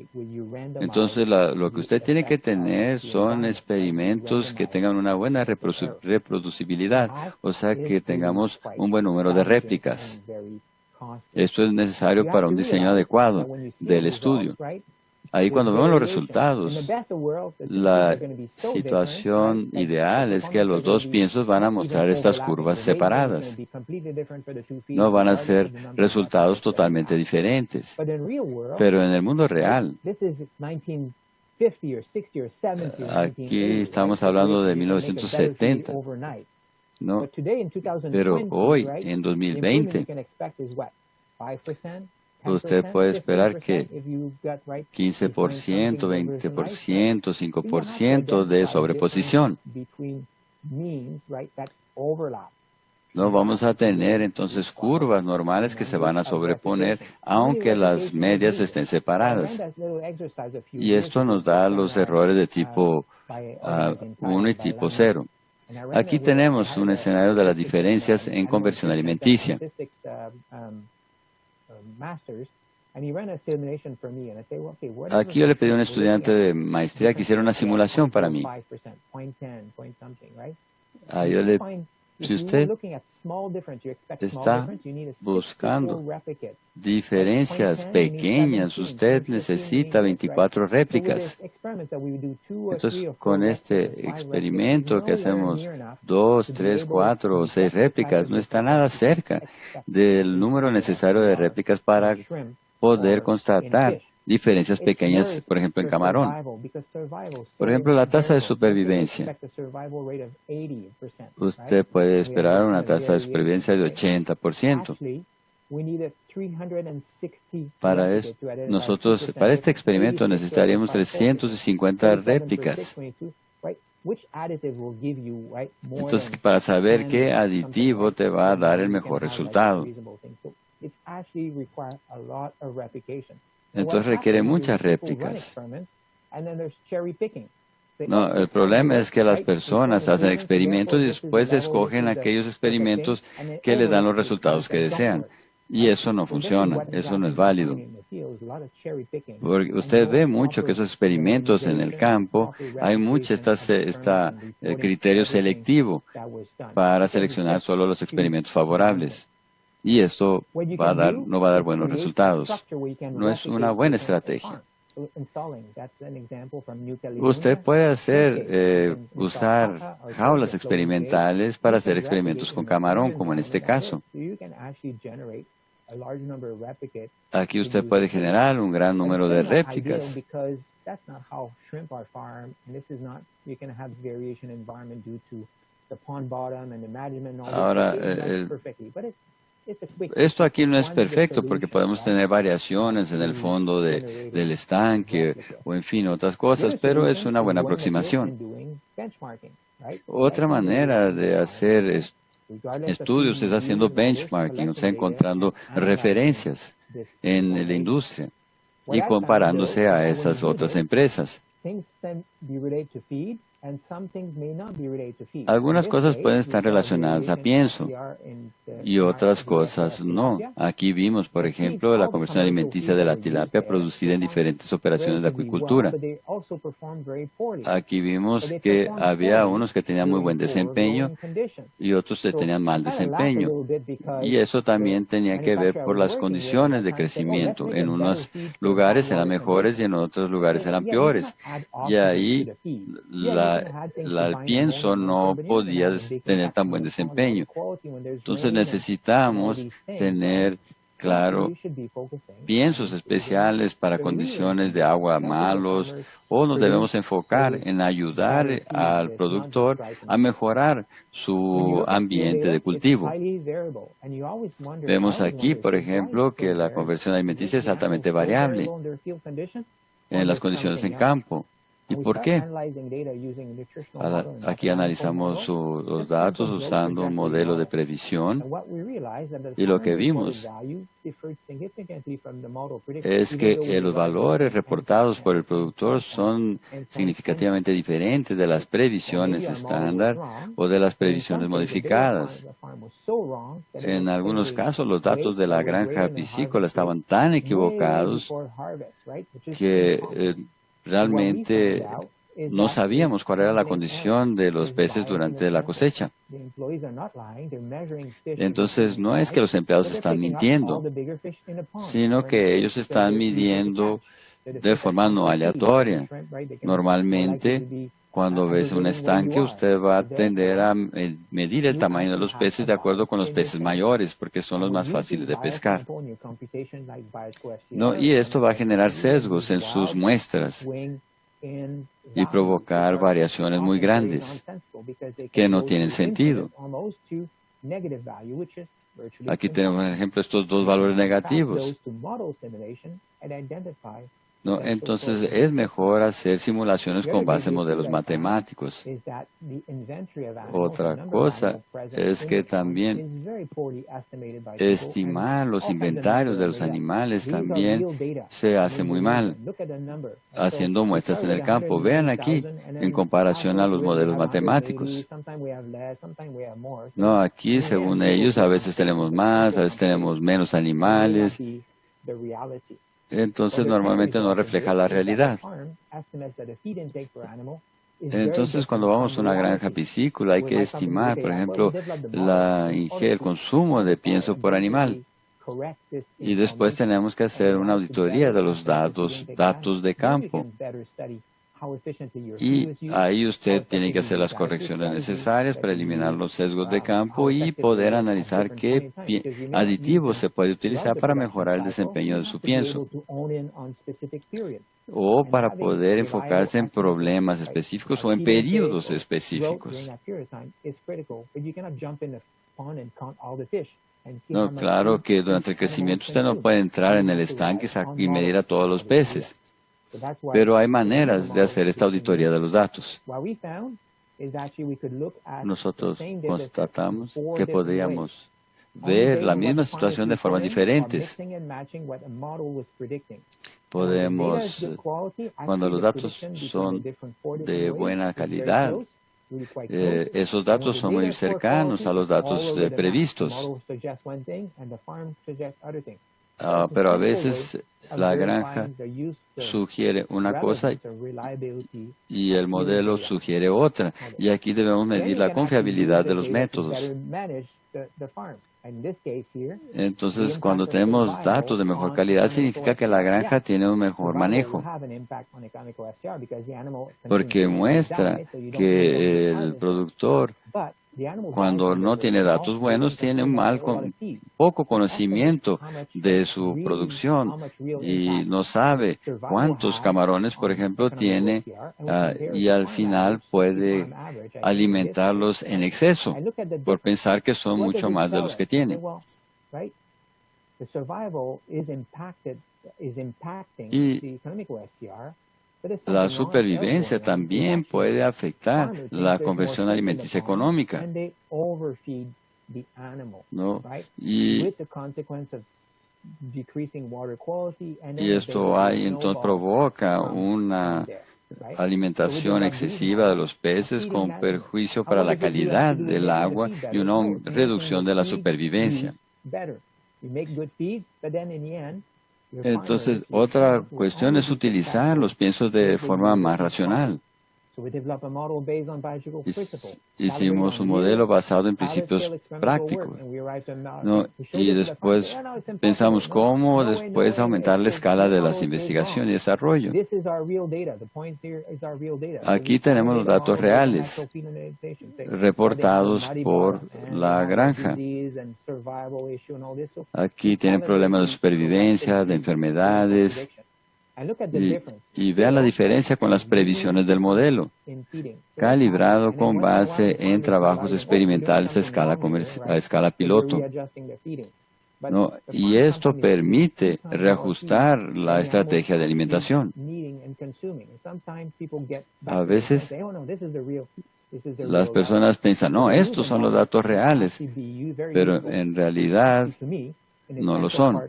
Entonces, lo que usted tiene que tener son experimentos que tengan una buena reproducibilidad, o sea, que tengamos un buen número de réplicas. Esto es necesario para un diseño adecuado del estudio. Ahí cuando vemos los resultados, la situación ideal es que los 2 piensos van a mostrar estas curvas separadas. No van a ser resultados totalmente diferentes. Pero en el mundo real, aquí estamos hablando de 1970, ¿no? Pero hoy, en 2020, usted puede esperar que 15%, 20%, 5% de sobreposición. No vamos a tener entonces curvas normales que se van a sobreponer, aunque las medias estén separadas. Y esto nos da los errores de tipo 1 y tipo 0. Aquí tenemos un escenario de las diferencias en conversión alimenticia. Aquí yo le pedí a un estudiante de maestría que hiciera una simulación para mí. Si usted está buscando diferencias pequeñas, usted necesita 24 réplicas. Entonces, con este experimento que hacemos 2, 3, 4 o 6 réplicas, no está nada cerca del número necesario de réplicas para poder constatar diferencias pequeñas, por ejemplo, en camarón. Por ejemplo, la tasa de supervivencia. Usted puede esperar una tasa de supervivencia de 80%. Para este experimento necesitaríamos 350 réplicas. Entonces, para saber qué aditivo te va a dar el mejor resultado. Entonces requiere muchas réplicas. No, el problema es que las personas hacen experimentos y después escogen aquellos experimentos que les dan los resultados que desean. Y eso no funciona, eso no es válido. Porque usted ve mucho que esos experimentos en el campo, hay mucho criterio selectivo para seleccionar solo los experimentos favorables. Y esto no va a dar buenos resultados. No es una buena estrategia. Usted puede usar jaulas experimentales para hacer experimentos con camarón, como en este caso. Aquí usted puede generar un gran número de réplicas. Ahora, esto aquí no es perfecto porque podemos tener variaciones en el fondo del estanque o en fin otras cosas, pero es una buena aproximación. Otra manera de hacer estudios es haciendo benchmarking, o sea, encontrando referencias en la industria y comparándose a esas otras empresas. Algunas cosas pueden estar relacionadas a pienso y otras cosas no. Aquí vimos, por ejemplo, la conversión alimenticia de la tilapia producida en diferentes operaciones de acuicultura. Aquí vimos que había unos que tenían muy buen desempeño y otros que tenían mal desempeño. Y eso también tenía que ver por las condiciones de crecimiento. En unos lugares eran mejores y en otros lugares eran peores. Y ahí el pienso no podía tener tan buen desempeño. Entonces necesitamos tener, claro, piensos especiales para condiciones de agua malos, o nos debemos enfocar en ayudar al productor a mejorar su ambiente de cultivo. Vemos aquí, por ejemplo, que la conversión alimenticia es altamente variable en las condiciones en campo. ¿Y por qué? Aquí analizamos los datos usando un modelo de previsión y lo que vimos es que los valores reportados por el productor son significativamente diferentes de las previsiones estándar o de las previsiones modificadas. En algunos casos, los datos de la granja piscícola estaban tan equivocados que realmente no sabíamos cuál era la condición de los peces durante la cosecha. Entonces, no es que los empleados están mintiendo, sino que ellos están midiendo de forma no aleatoria. Normalmente, cuando ves un estanque, usted va a tender a medir el tamaño de los peces de acuerdo con los peces mayores, porque son los más fáciles de pescar. Y esto va a generar sesgos en sus muestras y provocar variaciones muy grandes que no tienen sentido. Aquí tenemos, por ejemplo, estos dos valores negativos. Entonces, es mejor hacer simulaciones con base en modelos matemáticos. Otra cosa es que también estimar los inventarios de los animales también se hace muy mal, haciendo muestras en el campo. Vean aquí, en comparación a los modelos matemáticos. Aquí, según ellos, a veces tenemos más, a veces tenemos menos animales. Entonces, normalmente no refleja la realidad. Entonces, cuando vamos a una granja piscícola, hay que estimar, por ejemplo, el consumo de pienso por animal. Y después tenemos que hacer una auditoría de los datos de campo. Y ahí usted tiene que hacer las correcciones necesarias para eliminar los sesgos de campo y poder analizar qué aditivos se puede utilizar para mejorar el desempeño de su pienso. O para poder enfocarse en problemas específicos o en periodos específicos. Claro que durante el crecimiento usted no puede entrar en el estanque y medir a todos los peces. Pero hay maneras de hacer esta auditoría de los datos. Nosotros constatamos que podríamos ver la misma situación de formas diferentes. Podemos, cuando los datos son de buena calidad, esos datos son muy cercanos a los datos previstos. Pero a veces la granja sugiere una cosa y el modelo sugiere otra. Y aquí debemos medir la confiabilidad de los métodos. Entonces, cuando tenemos datos de mejor calidad, significa que la granja tiene un mejor manejo, porque muestra que el productor, cuando no tiene datos buenos, tiene poco conocimiento de su producción y no sabe cuántos camarones, por ejemplo, tiene y al final puede alimentarlos en exceso por pensar que son mucho más de los que tiene. Y la supervivencia también puede afectar la conversión alimenticia económica, ¿no? Y esto entonces provoca una alimentación excesiva de los peces con perjuicio para la calidad del agua y una reducción de la supervivencia. Entonces, otra cuestión es utilizar los piensos de forma más racional. Hicimos un modelo basado en principios prácticos, ¿no? Y después pensamos cómo después aumentar la escala de las investigaciones y desarrollo. Aquí tenemos los datos reales reportados por la granja. Aquí tienen problemas de supervivencia, de enfermedades. Y vean la diferencia con las previsiones del modelo, calibrado con base en trabajos experimentales a escala piloto. ¿No? Y esto permite reajustar la estrategia de alimentación. A veces las personas piensan, no, estos son los datos reales, pero en realidad no lo son.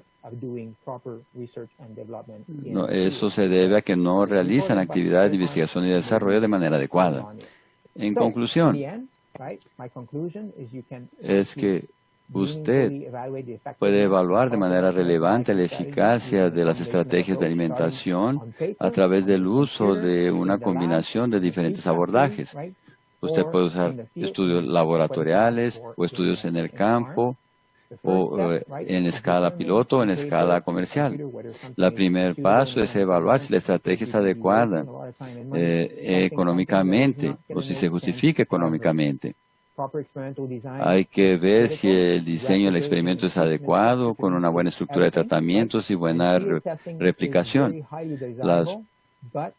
No, eso se debe a que no realizan actividades de investigación y desarrollo de manera adecuada. En conclusión, es que usted puede evaluar de manera relevante la eficacia de las estrategias de alimentación a través del uso de una combinación de diferentes abordajes. Usted puede usar estudios laboratoriales o estudios en el campo, o en escala piloto o en escala comercial. El primer paso es evaluar si la estrategia es adecuada económicamente o si se justifica económicamente. Hay que ver si el diseño del experimento es adecuado, con una buena estructura de tratamientos y buena replicación. Las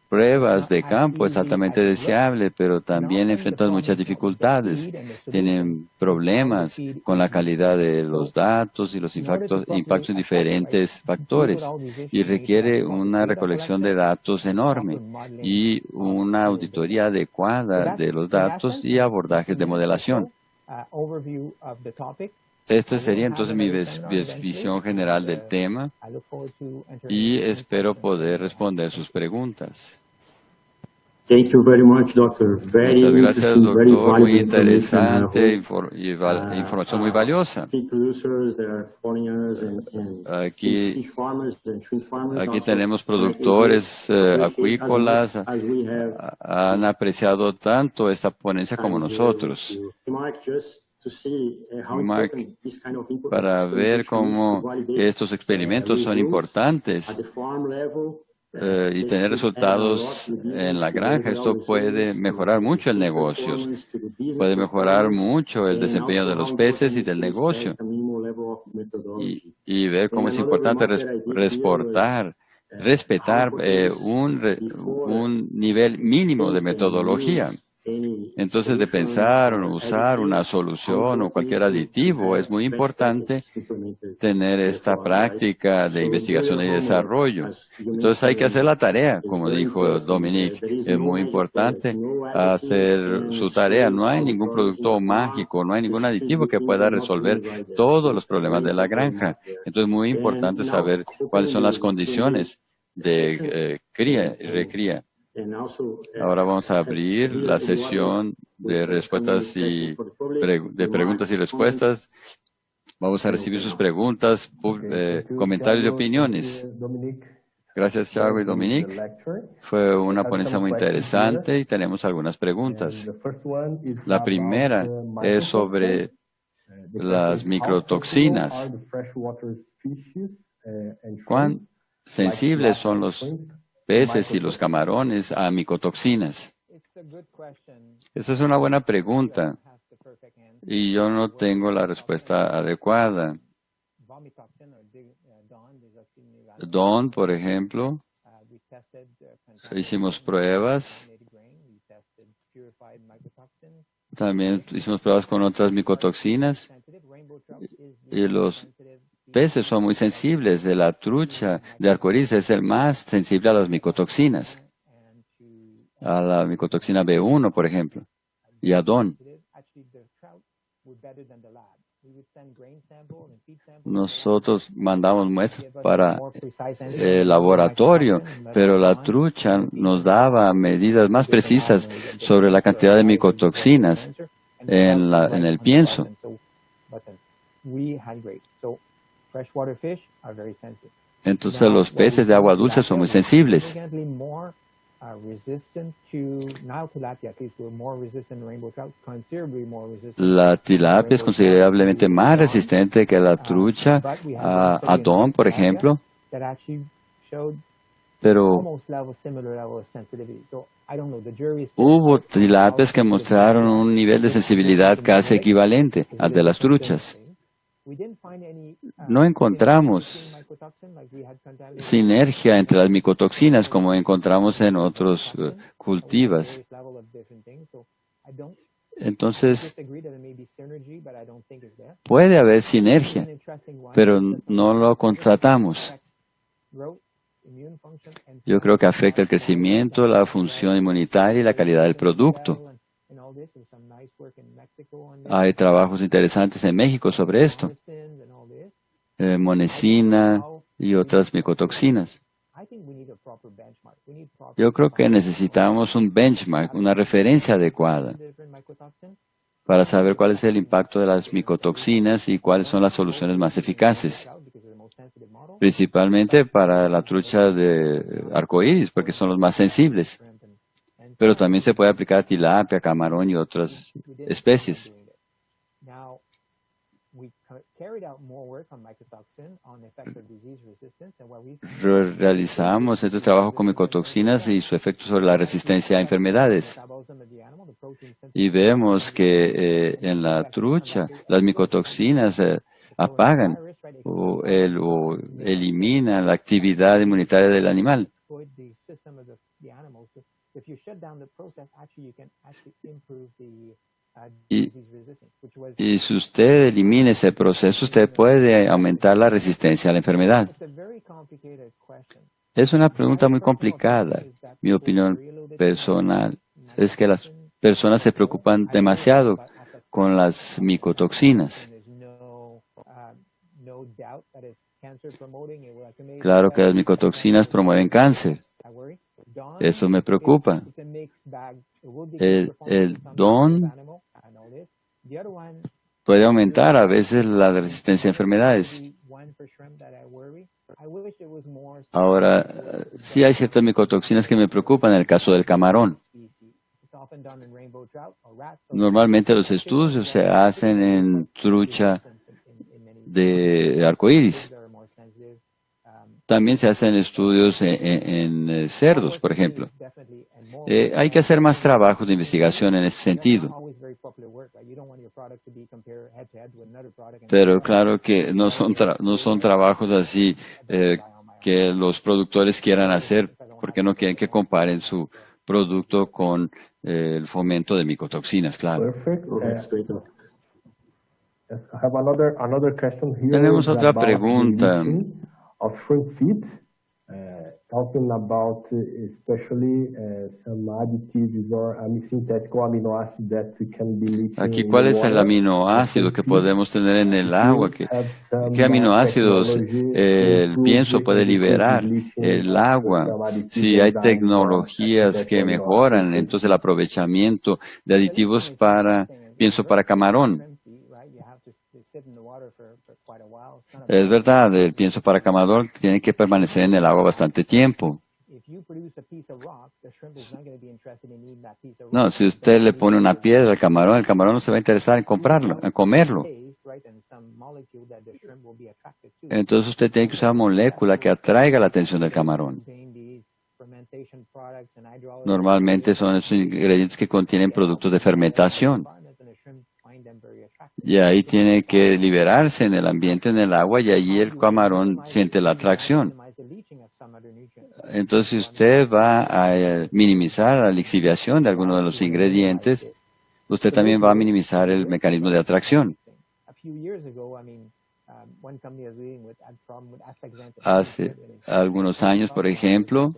pruebas de campo es altamente deseable, pero también enfrentan muchas dificultades. Tienen problemas con la calidad de los datos y los impactos en diferentes factores y requiere una recolección de datos enorme y una auditoría adecuada de los datos y abordajes de modelación. Esta sería entonces mi visión general del tema y espero poder responder sus preguntas. Thank you very much, Doctor. Muchas gracias, doctor. Muy interesante, información muy valiosa. Aquí tenemos productores acuícolas. Han apreciado tanto esta ponencia como nosotros. Mark, para ver cómo estos experimentos son importantes y tener resultados en la granja, esto puede mejorar mucho el negocio, puede mejorar mucho el desempeño de los peces y del negocio, y ver cómo es importante respetar un nivel mínimo de metodología. Entonces, de pensar o usar una solución o cualquier aditivo, es muy importante tener esta práctica de investigación y desarrollo. Entonces, hay que hacer la tarea, como dijo Dominique. Es muy importante hacer su tarea. No hay ningún producto mágico, no hay ningún aditivo que pueda resolver todos los problemas de la granja. Entonces, es muy importante saber cuáles son las condiciones de cría y recría. Ahora vamos a abrir la sesión de respuestas y de preguntas y respuestas. Vamos a recibir sus preguntas, comentarios y opiniones. Gracias, Thiago y Dominique. Fue una ponencia muy interesante y tenemos algunas preguntas. La primera es sobre las microtoxinas. ¿Cuán sensibles son los peces y los camarones a micotoxinas? Esa es una buena pregunta y yo no tengo la respuesta adecuada. DON, por ejemplo, hicimos pruebas. También hicimos pruebas con otras micotoxinas y los peces son muy sensibles. La trucha de arcoíris es el más sensible a las micotoxinas, a la micotoxina B1, por ejemplo, y a DON. Nosotros mandamos muestras para el laboratorio, pero la trucha nos daba medidas más precisas sobre la cantidad de micotoxinas en el pienso. Entonces los peces de agua dulce son muy sensibles. La tilapia es considerablemente más resistente que la trucha a DON, por ejemplo, pero hubo tilapias que mostraron un nivel de sensibilidad casi equivalente al de las truchas. No encontramos sinergia entre las micotoxinas como encontramos en otros cultivos. Entonces, puede haber sinergia, pero no lo constatamos. Yo creo que afecta el crecimiento, la función inmunitaria y la calidad del producto. Hay trabajos interesantes en México sobre esto. Monecina y otras micotoxinas. Yo creo que necesitamos un benchmark, una referencia adecuada para saber cuál es el impacto de las micotoxinas y cuáles son las soluciones más eficaces. Principalmente para la trucha de arcoíris, porque son los más sensibles. Pero también se puede aplicar a tilapia, camarón y otras especies. Realizamos este trabajo con micotoxinas y su efecto sobre la resistencia a enfermedades. Y vemos que en la trucha las micotoxinas apagan o eliminan la actividad inmunitaria del animal. Y si usted elimina ese proceso, usted puede aumentar la resistencia a la enfermedad. Es una pregunta muy complicada. Mi opinión personal es que las personas se preocupan demasiado con las micotoxinas. Claro que las micotoxinas promueven cáncer. Eso me preocupa. El DON puede aumentar a veces la resistencia a enfermedades. Ahora, sí hay ciertas micotoxinas que me preocupan en el caso del camarón. Normalmente los estudios se hacen en trucha de arcoíris. También se hacen estudios en cerdos, por ejemplo. Hay que hacer más trabajos de investigación en ese sentido. Pero claro que no son trabajos así que los productores quieran hacer porque no quieren que comparen su producto con el fomento de micotoxinas, claro. Tenemos otra pregunta. talking about especially some additives or synthetic amino acid that can be leaching Aquí, in ¿cuál the es el water. aminoácido que podemos tener en el agua? ¿Qué aminoácidos el pienso puede liberar el agua? Si hay tecnologías que mejoran, entonces el aprovechamiento de aditivos para pienso para camarón. Es verdad, el pienso para camarón tiene que permanecer en el agua bastante tiempo. No, si usted le pone una piedra al camarón, el camarón no se va a interesar en comprarlo, en comerlo. Entonces usted tiene que usar molécula que atraiga la atención del camarón. Normalmente son esos ingredientes que contienen productos de fermentación. Y ahí tiene que liberarse en el ambiente, en el agua, y allí el camarón siente la atracción. Entonces, si usted va a minimizar la lixiviación de alguno de los ingredientes, usted también va a minimizar el mecanismo de atracción. Hace algunos años, por ejemplo,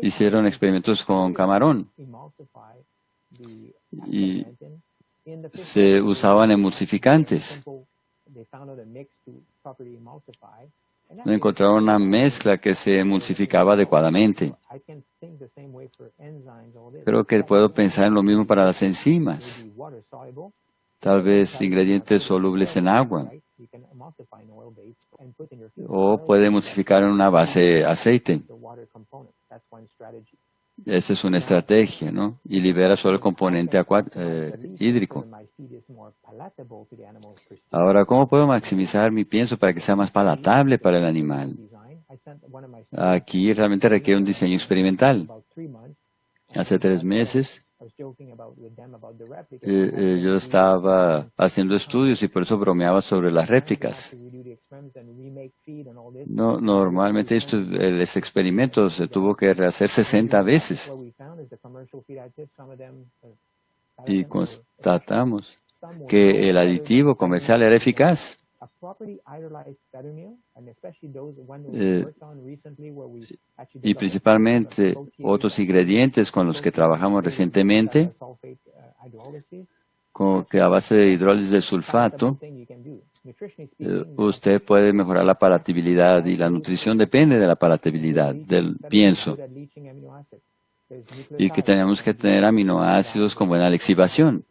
hicieron experimentos con camarón y se usaban emulsificantes. Encontraron una mezcla que se emulsificaba adecuadamente. Creo que puedo pensar en lo mismo para las enzimas. Tal vez ingredientes solubles en agua. O puede emulsificar en una base aceite. Esa es una estrategia, ¿no? Y libera solo el componente hídrico. Ahora, ¿cómo puedo maximizar mi pienso para que sea más palatable para el animal? Aquí realmente requiere un diseño experimental. Hace 3 meses yo estaba haciendo estudios y por eso bromeaba sobre las réplicas. No, normalmente los experimentos se tuvo que rehacer 60 veces. Y constatamos que el aditivo comercial era eficaz. Y principalmente otros ingredientes con los que trabajamos recientemente, que a base de hidrólisis de sulfato, usted puede mejorar la palatabilidad, y la nutrición depende de la palatabilidad del pienso. Y que tenemos que tener aminoácidos con buena lixiviación.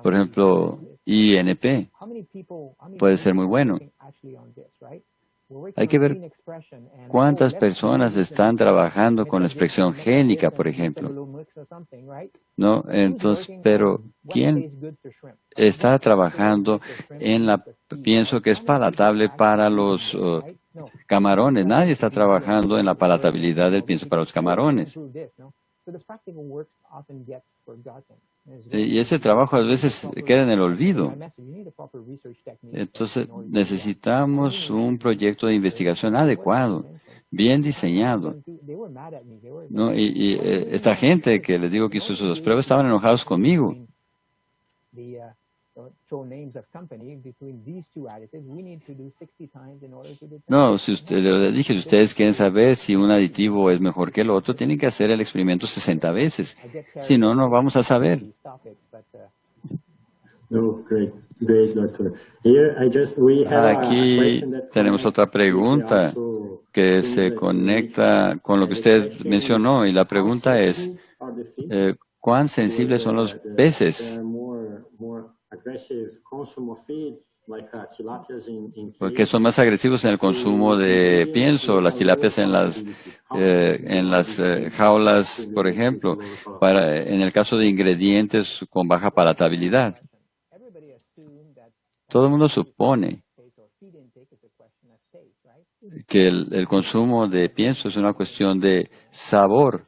Por ejemplo, INP puede ser muy bueno. Hay que ver cuántas personas están trabajando con la expresión génica, por ejemplo. ¿No? Entonces, pero ¿quién está trabajando en pienso que es palatable para los camarones? Nadie está trabajando en la palatabilidad del pienso para los camarones. Y ese trabajo a veces queda en el olvido. Entonces necesitamos un proyecto de investigación adecuado, bien diseñado. ¿No? Y esta gente que les digo que hizo sus pruebas estaban enojados conmigo. No, si les dije, si ustedes quieren saber si un aditivo es mejor que el otro, tienen que hacer el experimento 60 veces. Si no, no vamos a saber. No, great, doctor. Aquí tenemos otra pregunta que se conecta con lo que usted mencionó, y la pregunta es, ¿cuán sensibles son los peces? Porque son más agresivos en el consumo de pienso, las tilapias en las jaulas, por ejemplo, en el caso de ingredientes con baja palatabilidad. Todo el mundo supone que el consumo de pienso es una cuestión de sabor.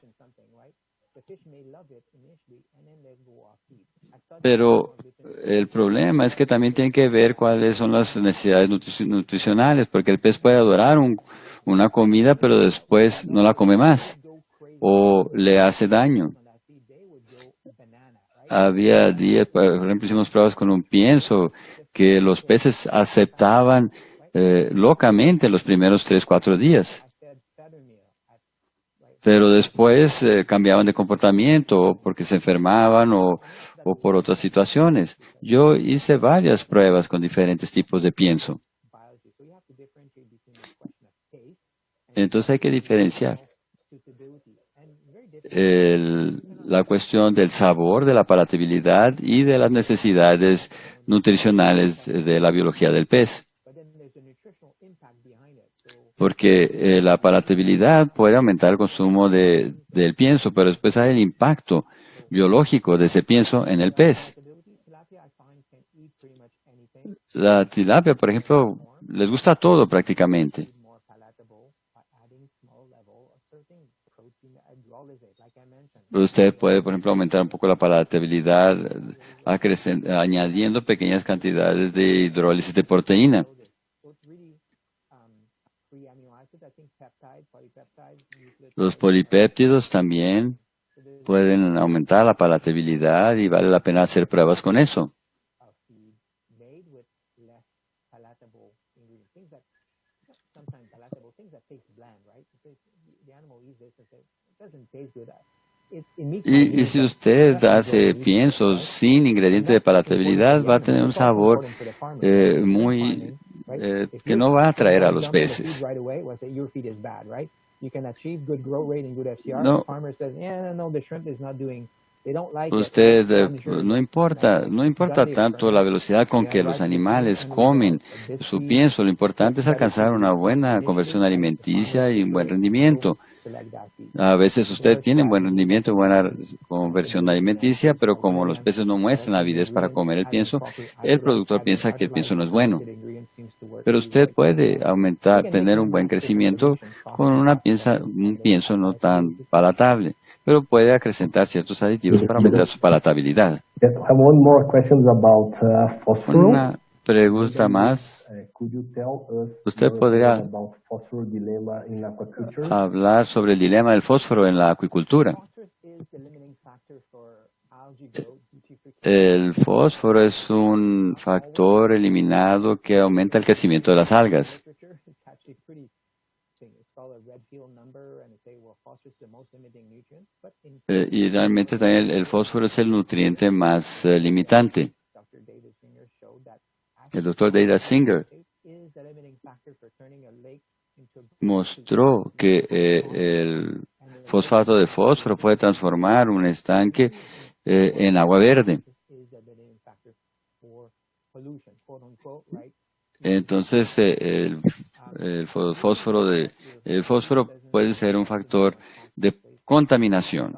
Pero el problema es que también tiene que ver cuáles son las necesidades nutricionales, porque el pez puede adorar una comida, pero después no la come más o le hace daño. Había días, por ejemplo, hicimos pruebas con un pienso que los peces aceptaban locamente los primeros 3, 4 días. Pero después cambiaban de comportamiento porque se enfermaban o por otras situaciones. Yo hice varias pruebas con diferentes tipos de pienso. Entonces hay que diferenciar la cuestión del sabor, de la palatabilidad y de las necesidades nutricionales de la biología del pez. Porque la palatabilidad puede aumentar el consumo del pienso, pero después hay el impacto biológico de ese pienso en el pez. La tilapia, por ejemplo, les gusta todo prácticamente. Usted puede, por ejemplo, aumentar un poco la palatabilidad añadiendo pequeñas cantidades de hidrólisis de proteína. Los polipéptidos también pueden aumentar la palatabilidad y vale la pena hacer pruebas con eso. Y si usted hace piensos sin ingredientes de palatabilidad, va a tener un sabor que no va a atraer a los peces. No. Usted no importa tanto la velocidad con que los animales comen su pienso, lo importante es alcanzar una buena conversión alimenticia y un buen rendimiento. A veces usted tiene un buen rendimiento, buena conversión alimenticia, pero como los peces no muestran avidez para comer el pienso, el productor piensa que el pienso no es bueno. Pero usted puede tener un buen crecimiento con un pienso no tan palatable, pero puede acrecentar ciertos aditivos para aumentar su palatabilidad. Una pregunta más. ¿Usted podría hablar sobre el dilema del fósforo en la acuicultura? El fósforo es un factor eliminado que aumenta el crecimiento de las algas. Y realmente también el fósforo es el nutriente más limitante. El doctor David Singer mostró que el fosfato de fósforo puede transformar un estanque en agua verde. Entonces, el fósforo puede ser un factor de contaminación.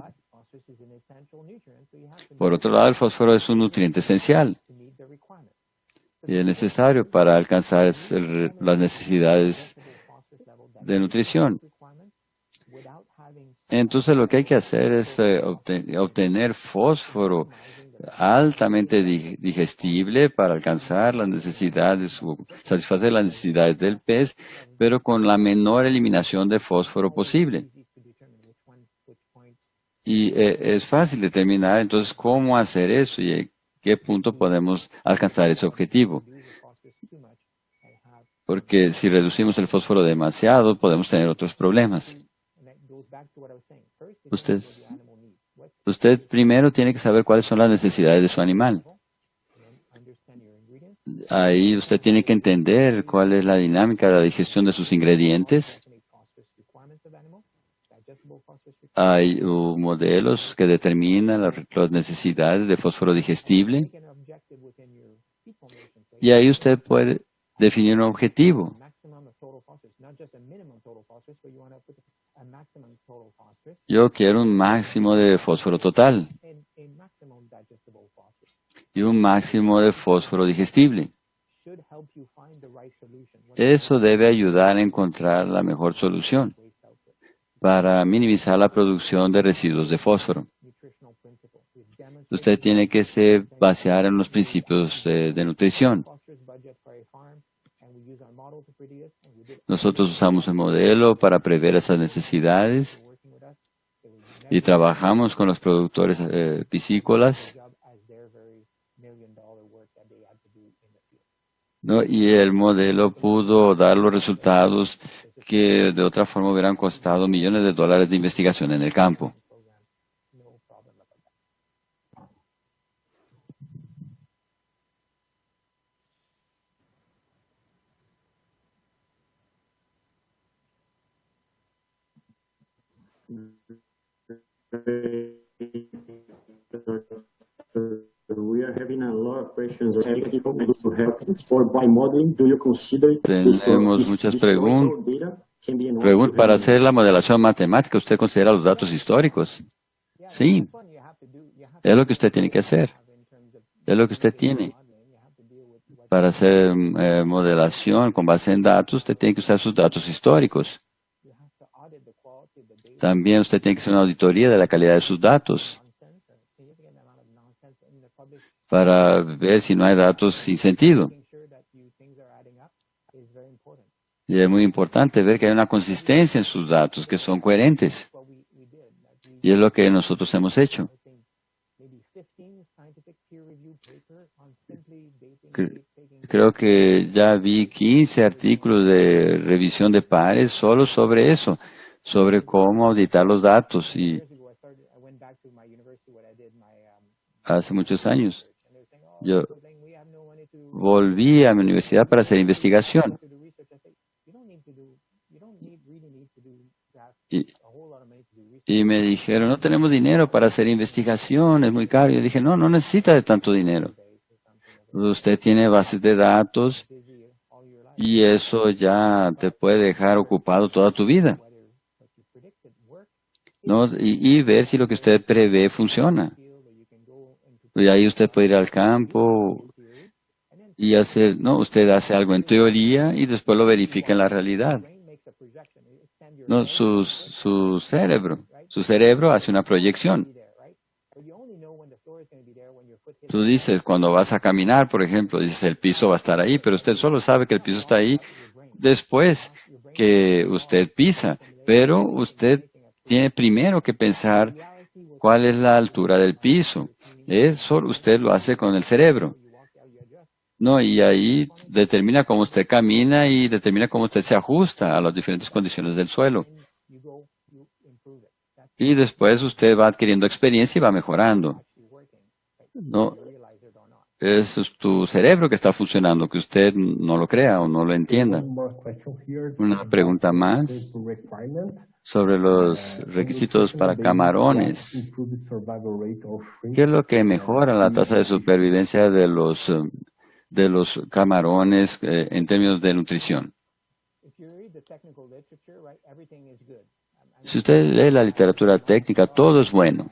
Por otro lado, el fósforo es un nutriente esencial y es necesario para alcanzar las necesidades de nutrición. Entonces, lo que hay que hacer es obtener fósforo altamente digestible para alcanzar las necesidades, satisfacer las necesidades del pez, pero con la menor eliminación de fósforo posible. Y es fácil determinar entonces cómo hacer eso y en qué punto podemos alcanzar ese objetivo. Porque si reducimos el fósforo demasiado, podemos tener otros problemas. Usted primero tiene que saber cuáles son las necesidades de su animal. Ahí usted tiene que entender cuál es la dinámica de la digestión de sus ingredientes. Hay modelos que determinan las necesidades de fósforo digestible. Y ahí usted puede definir un objetivo. Yo quiero un máximo de fósforo total y un máximo de fósforo digestible. Eso debe ayudar a encontrar la mejor solución para minimizar la producción de residuos de fósforo. Usted tiene que se basear en los principios de nutrición. Nosotros usamos el modelo para prever esas necesidades y trabajamos con los productores piscícolas ¿no? Y el modelo pudo dar los resultados que de otra forma hubieran costado millones de dólares de investigación en el campo. We are having a lot of questions. For biomodeling, do you consider Tenemos muchas preguntas. Para hacer la modelación matemática, ¿usted considera los datos históricos? Sí, es lo que usted tiene que hacer. Es lo que usted tiene. Para hacer modelación con base en datos, usted tiene que usar sus datos históricos. También usted tiene que hacer una auditoría de la calidad de sus datos para ver si no hay datos sin sentido. Y es muy importante ver que hay una consistencia en sus datos, que son coherentes. Y es lo que nosotros hemos hecho. Creo que ya vi 15 artículos de revisión de pares solo sobre eso, sobre cómo auditar los datos. Y hace muchos años yo volví a mi universidad para hacer investigación. Y me dijeron, no tenemos dinero para hacer investigación, es muy caro. Yo dije, no necesita de tanto dinero. Usted tiene bases de datos y eso ya te puede dejar ocupado toda tu vida, ¿no? Y ver si lo que usted prevé funciona. Y ahí usted puede ir al campo y hacer, no, usted hace algo en teoría y después lo verifica en la realidad. No, su cerebro hace una proyección. Tú dices, cuando vas a caminar, por ejemplo, dices, el piso va a estar ahí, pero usted solo sabe que el piso está ahí después que usted pisa. Pero usted tiene primero que pensar cuál es la altura del piso. Eso usted lo hace con el cerebro. No, y ahí determina cómo usted camina y determina cómo usted se ajusta a las diferentes condiciones del suelo. Y después usted va adquiriendo experiencia y va mejorando. No, eso es tu cerebro que está funcionando, que usted no lo crea o no lo entienda. Una pregunta más sobre los requisitos para camarones. ¿Qué es lo que mejora la tasa de supervivencia de los camarones en términos de nutrición? Si usted lee la literatura técnica, todo es bueno.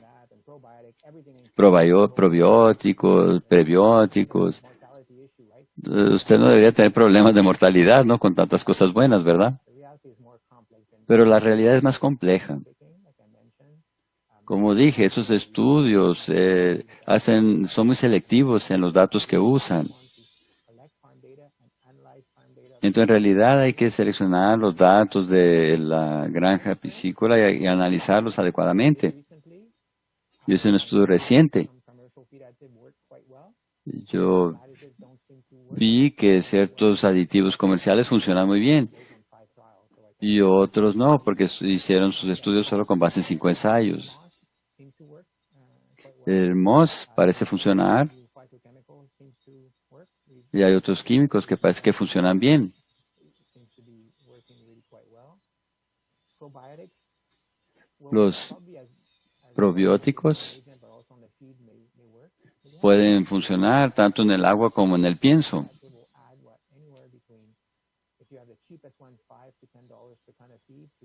Probióticos, prebióticos. Usted no debería tener problemas de mortalidad, ¿no? Con tantas cosas buenas, ¿verdad? Pero la realidad es más compleja. Como dije, esos estudios son muy selectivos en los datos que usan. Entonces, en realidad hay que seleccionar los datos de la granja piscícola y analizarlos adecuadamente. Yo hice un estudio reciente. Yo vi que ciertos aditivos comerciales funcionan muy bien y otros no, porque hicieron sus estudios solo con base en 5 ensayos. El MOS parece funcionar y hay otros químicos que parece que funcionan bien. Los probióticos pueden funcionar tanto en el agua como en el pienso.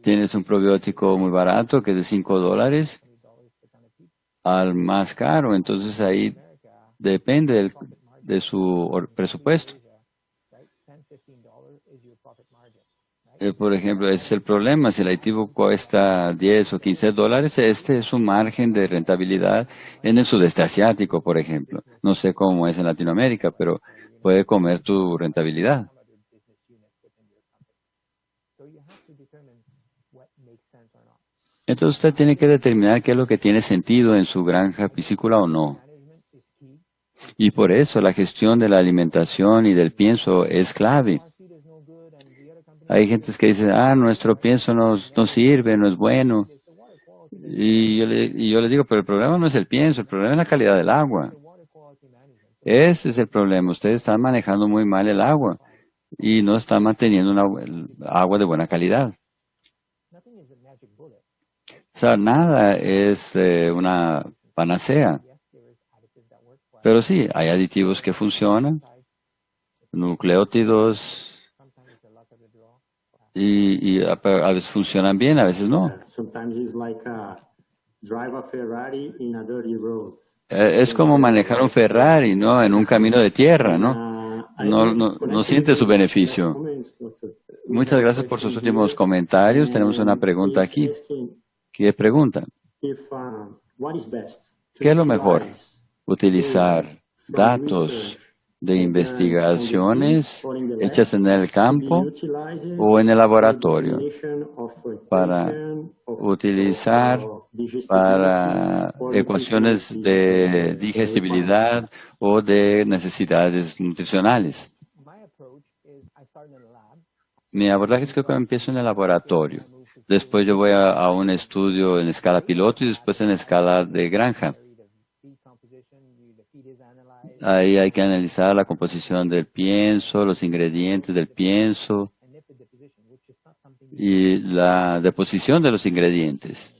Tienes un probiótico muy barato que es de $5 al más caro, entonces ahí depende de su presupuesto. Por ejemplo, ese es el problema. Si el aditivo cuesta $10 o $15, este es su margen de rentabilidad en el sudeste asiático, por ejemplo. No sé cómo es en Latinoamérica, pero puede comer tu rentabilidad. Entonces usted tiene que determinar qué es lo que tiene sentido en su granja piscícola o no. Y por eso la gestión de la alimentación y del pienso es clave. Hay gente que dice, nuestro pienso no sirve, no es bueno. Y yo les digo, pero el problema no es el pienso, el problema es la calidad del agua. Ese es el problema. Ustedes están manejando muy mal el agua y no están manteniendo agua de buena calidad. O sea, nada es una panacea. Pero sí, hay aditivos que funcionan, nucleótidos, y a veces funcionan bien, a veces no. Es como manejar un Ferrari, ¿no? En un camino de tierra, ¿no? No siente su beneficio. Muchas gracias por sus últimos comentarios. Tenemos una pregunta aquí. ¿Qué pregunta? ¿Qué es lo mejor? ¿Utilizar datos de investigaciones hechas en el campo o en el laboratorio para utilizar para ecuaciones de digestibilidad o de necesidades nutricionales? Mi abordaje es que empiezo en el laboratorio. Después yo voy a un estudio en escala piloto y después en escala de granja. Ahí hay que analizar la composición del pienso, los ingredientes del pienso y la deposición de los ingredientes.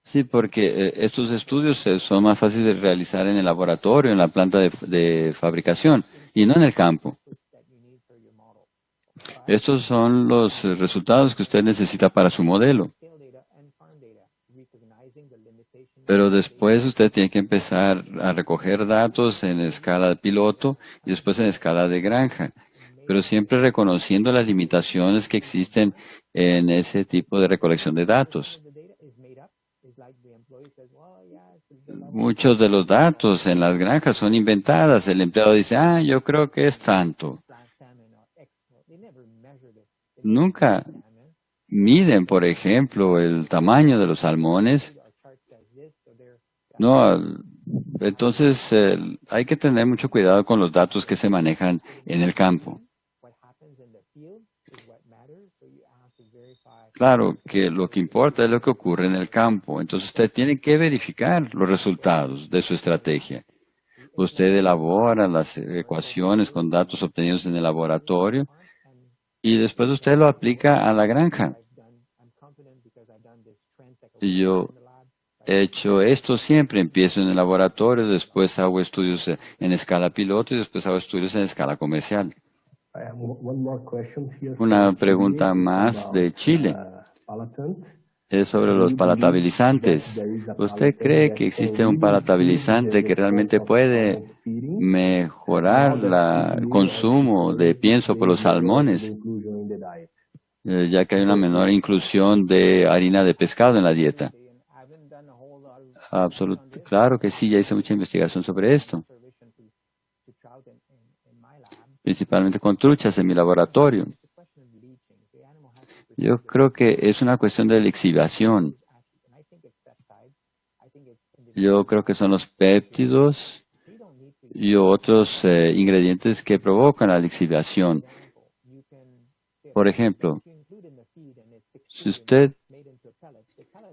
Sí, porque estos estudios son más fáciles de realizar en el laboratorio, en la planta de fabricación y no en el campo. Estos son los resultados que usted necesita para su modelo. Pero después usted tiene que empezar a recoger datos en escala de piloto y después en escala de granja. Pero siempre reconociendo las limitaciones que existen en ese tipo de recolección de datos. Muchos de los datos en las granjas son inventadas. El empleado dice, yo creo que es tanto. Nunca miden, por ejemplo, el tamaño de los salmones. No, entonces hay que tener mucho cuidado con los datos que se manejan en el campo. Claro que lo que importa es lo que ocurre en el campo. Entonces usted tiene que verificar los resultados de su estrategia. Usted elabora las ecuaciones con datos obtenidos en el laboratorio y después usted lo aplica a la granja. Y yo he hecho esto siempre. Empiezo en el laboratorio, después hago estudios en escala piloto y después hago estudios en escala comercial. Una pregunta más de Chile. Es sobre los palatabilizantes. ¿Usted cree que existe un palatabilizante que realmente puede mejorar el consumo de pienso por los salmones, ya que hay una menor inclusión de harina de pescado en la dieta? Claro que sí, ya hice mucha investigación sobre esto, principalmente con truchas en mi laboratorio. Yo creo que es una cuestión de lixiviación. Yo creo que son los péptidos y otros ingredientes que provocan la lixiviación. Por ejemplo, si usted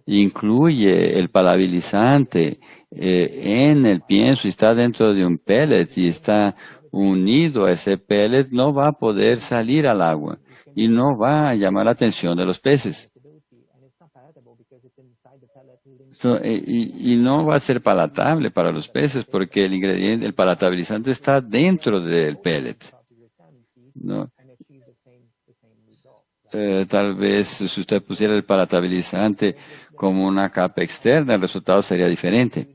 incluye el palatabilizante en el pienso y está dentro de un pellet y está unido a ese pellet, no va a poder salir al agua y no va a llamar la atención de los peces. Y no va a ser palatable para los peces porque el ingrediente, el palatabilizante está dentro del pellet, ¿no? Tal vez si usted pusiera el palatabilizante como una capa externa, el resultado sería diferente.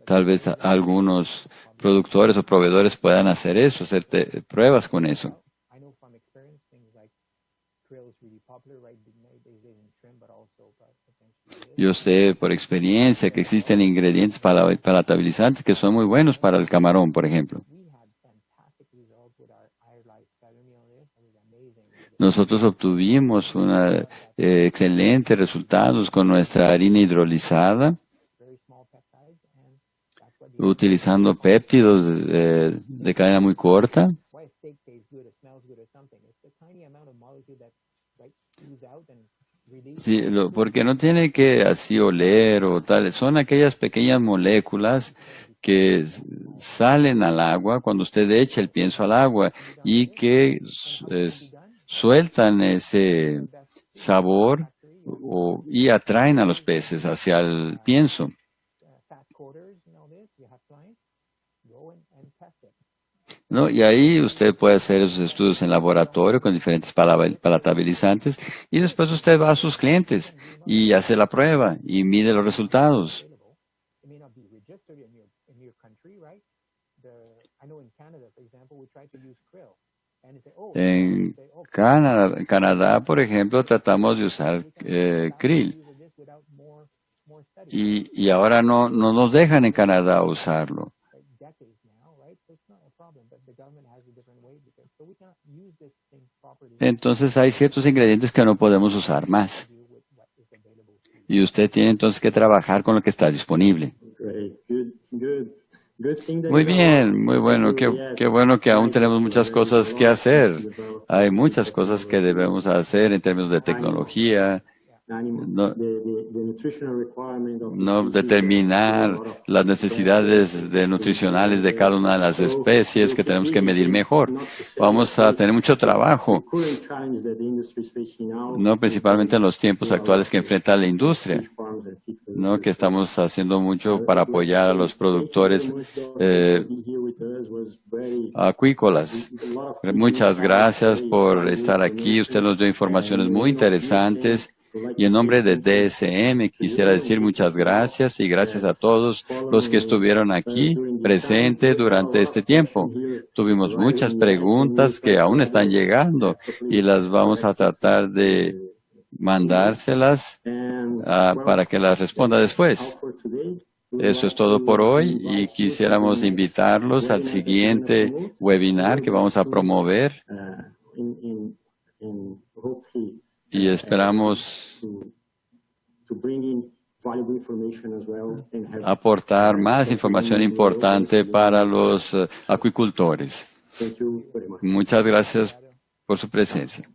Tal vez algunos productores o proveedores puedan hacer eso, hacer pruebas con eso. Yo sé por experiencia que existen ingredientes palatabilizantes que son muy buenos para el camarón, por ejemplo. Nosotros obtuvimos excelentes resultados con nuestra harina hidrolizada, utilizando péptidos de cadena muy corta. Sí, porque no tiene que así oler o tal. Son aquellas pequeñas moléculas que salen al agua cuando usted echa el pienso al agua y que sueltan ese sabor y atraen a los peces hacia el pienso. ¿No? Y ahí usted puede hacer esos estudios en laboratorio con diferentes palatabilizantes y después usted va a sus clientes y hace la prueba y mide los resultados. En Canadá, por ejemplo, tratamos de usar krill y ahora no nos dejan en Canadá usarlo. Entonces hay ciertos ingredientes que no podemos usar más. Y usted tiene entonces que trabajar con lo que está disponible. Muy bien, muy bueno. Qué bueno que aún tenemos muchas cosas que hacer. Hay muchas cosas que debemos hacer en términos de tecnología. No determinar las necesidades nutricionales de cada una de las especies que tenemos que medir mejor. Vamos a tener mucho trabajo, no principalmente en los tiempos actuales que enfrenta la industria, ¿no? Que estamos haciendo mucho para apoyar a los productores acuícolas. Muchas gracias por estar aquí. Usted nos dio informaciones muy interesantes. Y en nombre de DSM quisiera decir muchas gracias y gracias a todos los que estuvieron aquí presentes durante este tiempo. Tuvimos muchas preguntas que aún están llegando y las vamos a tratar de mandárselas para que las responda después. Eso es todo por hoy y quisiéramos invitarlos al siguiente webinar que vamos a promover. Y esperamos aportar más información importante para los acuicultores. Muchas gracias por su presencia.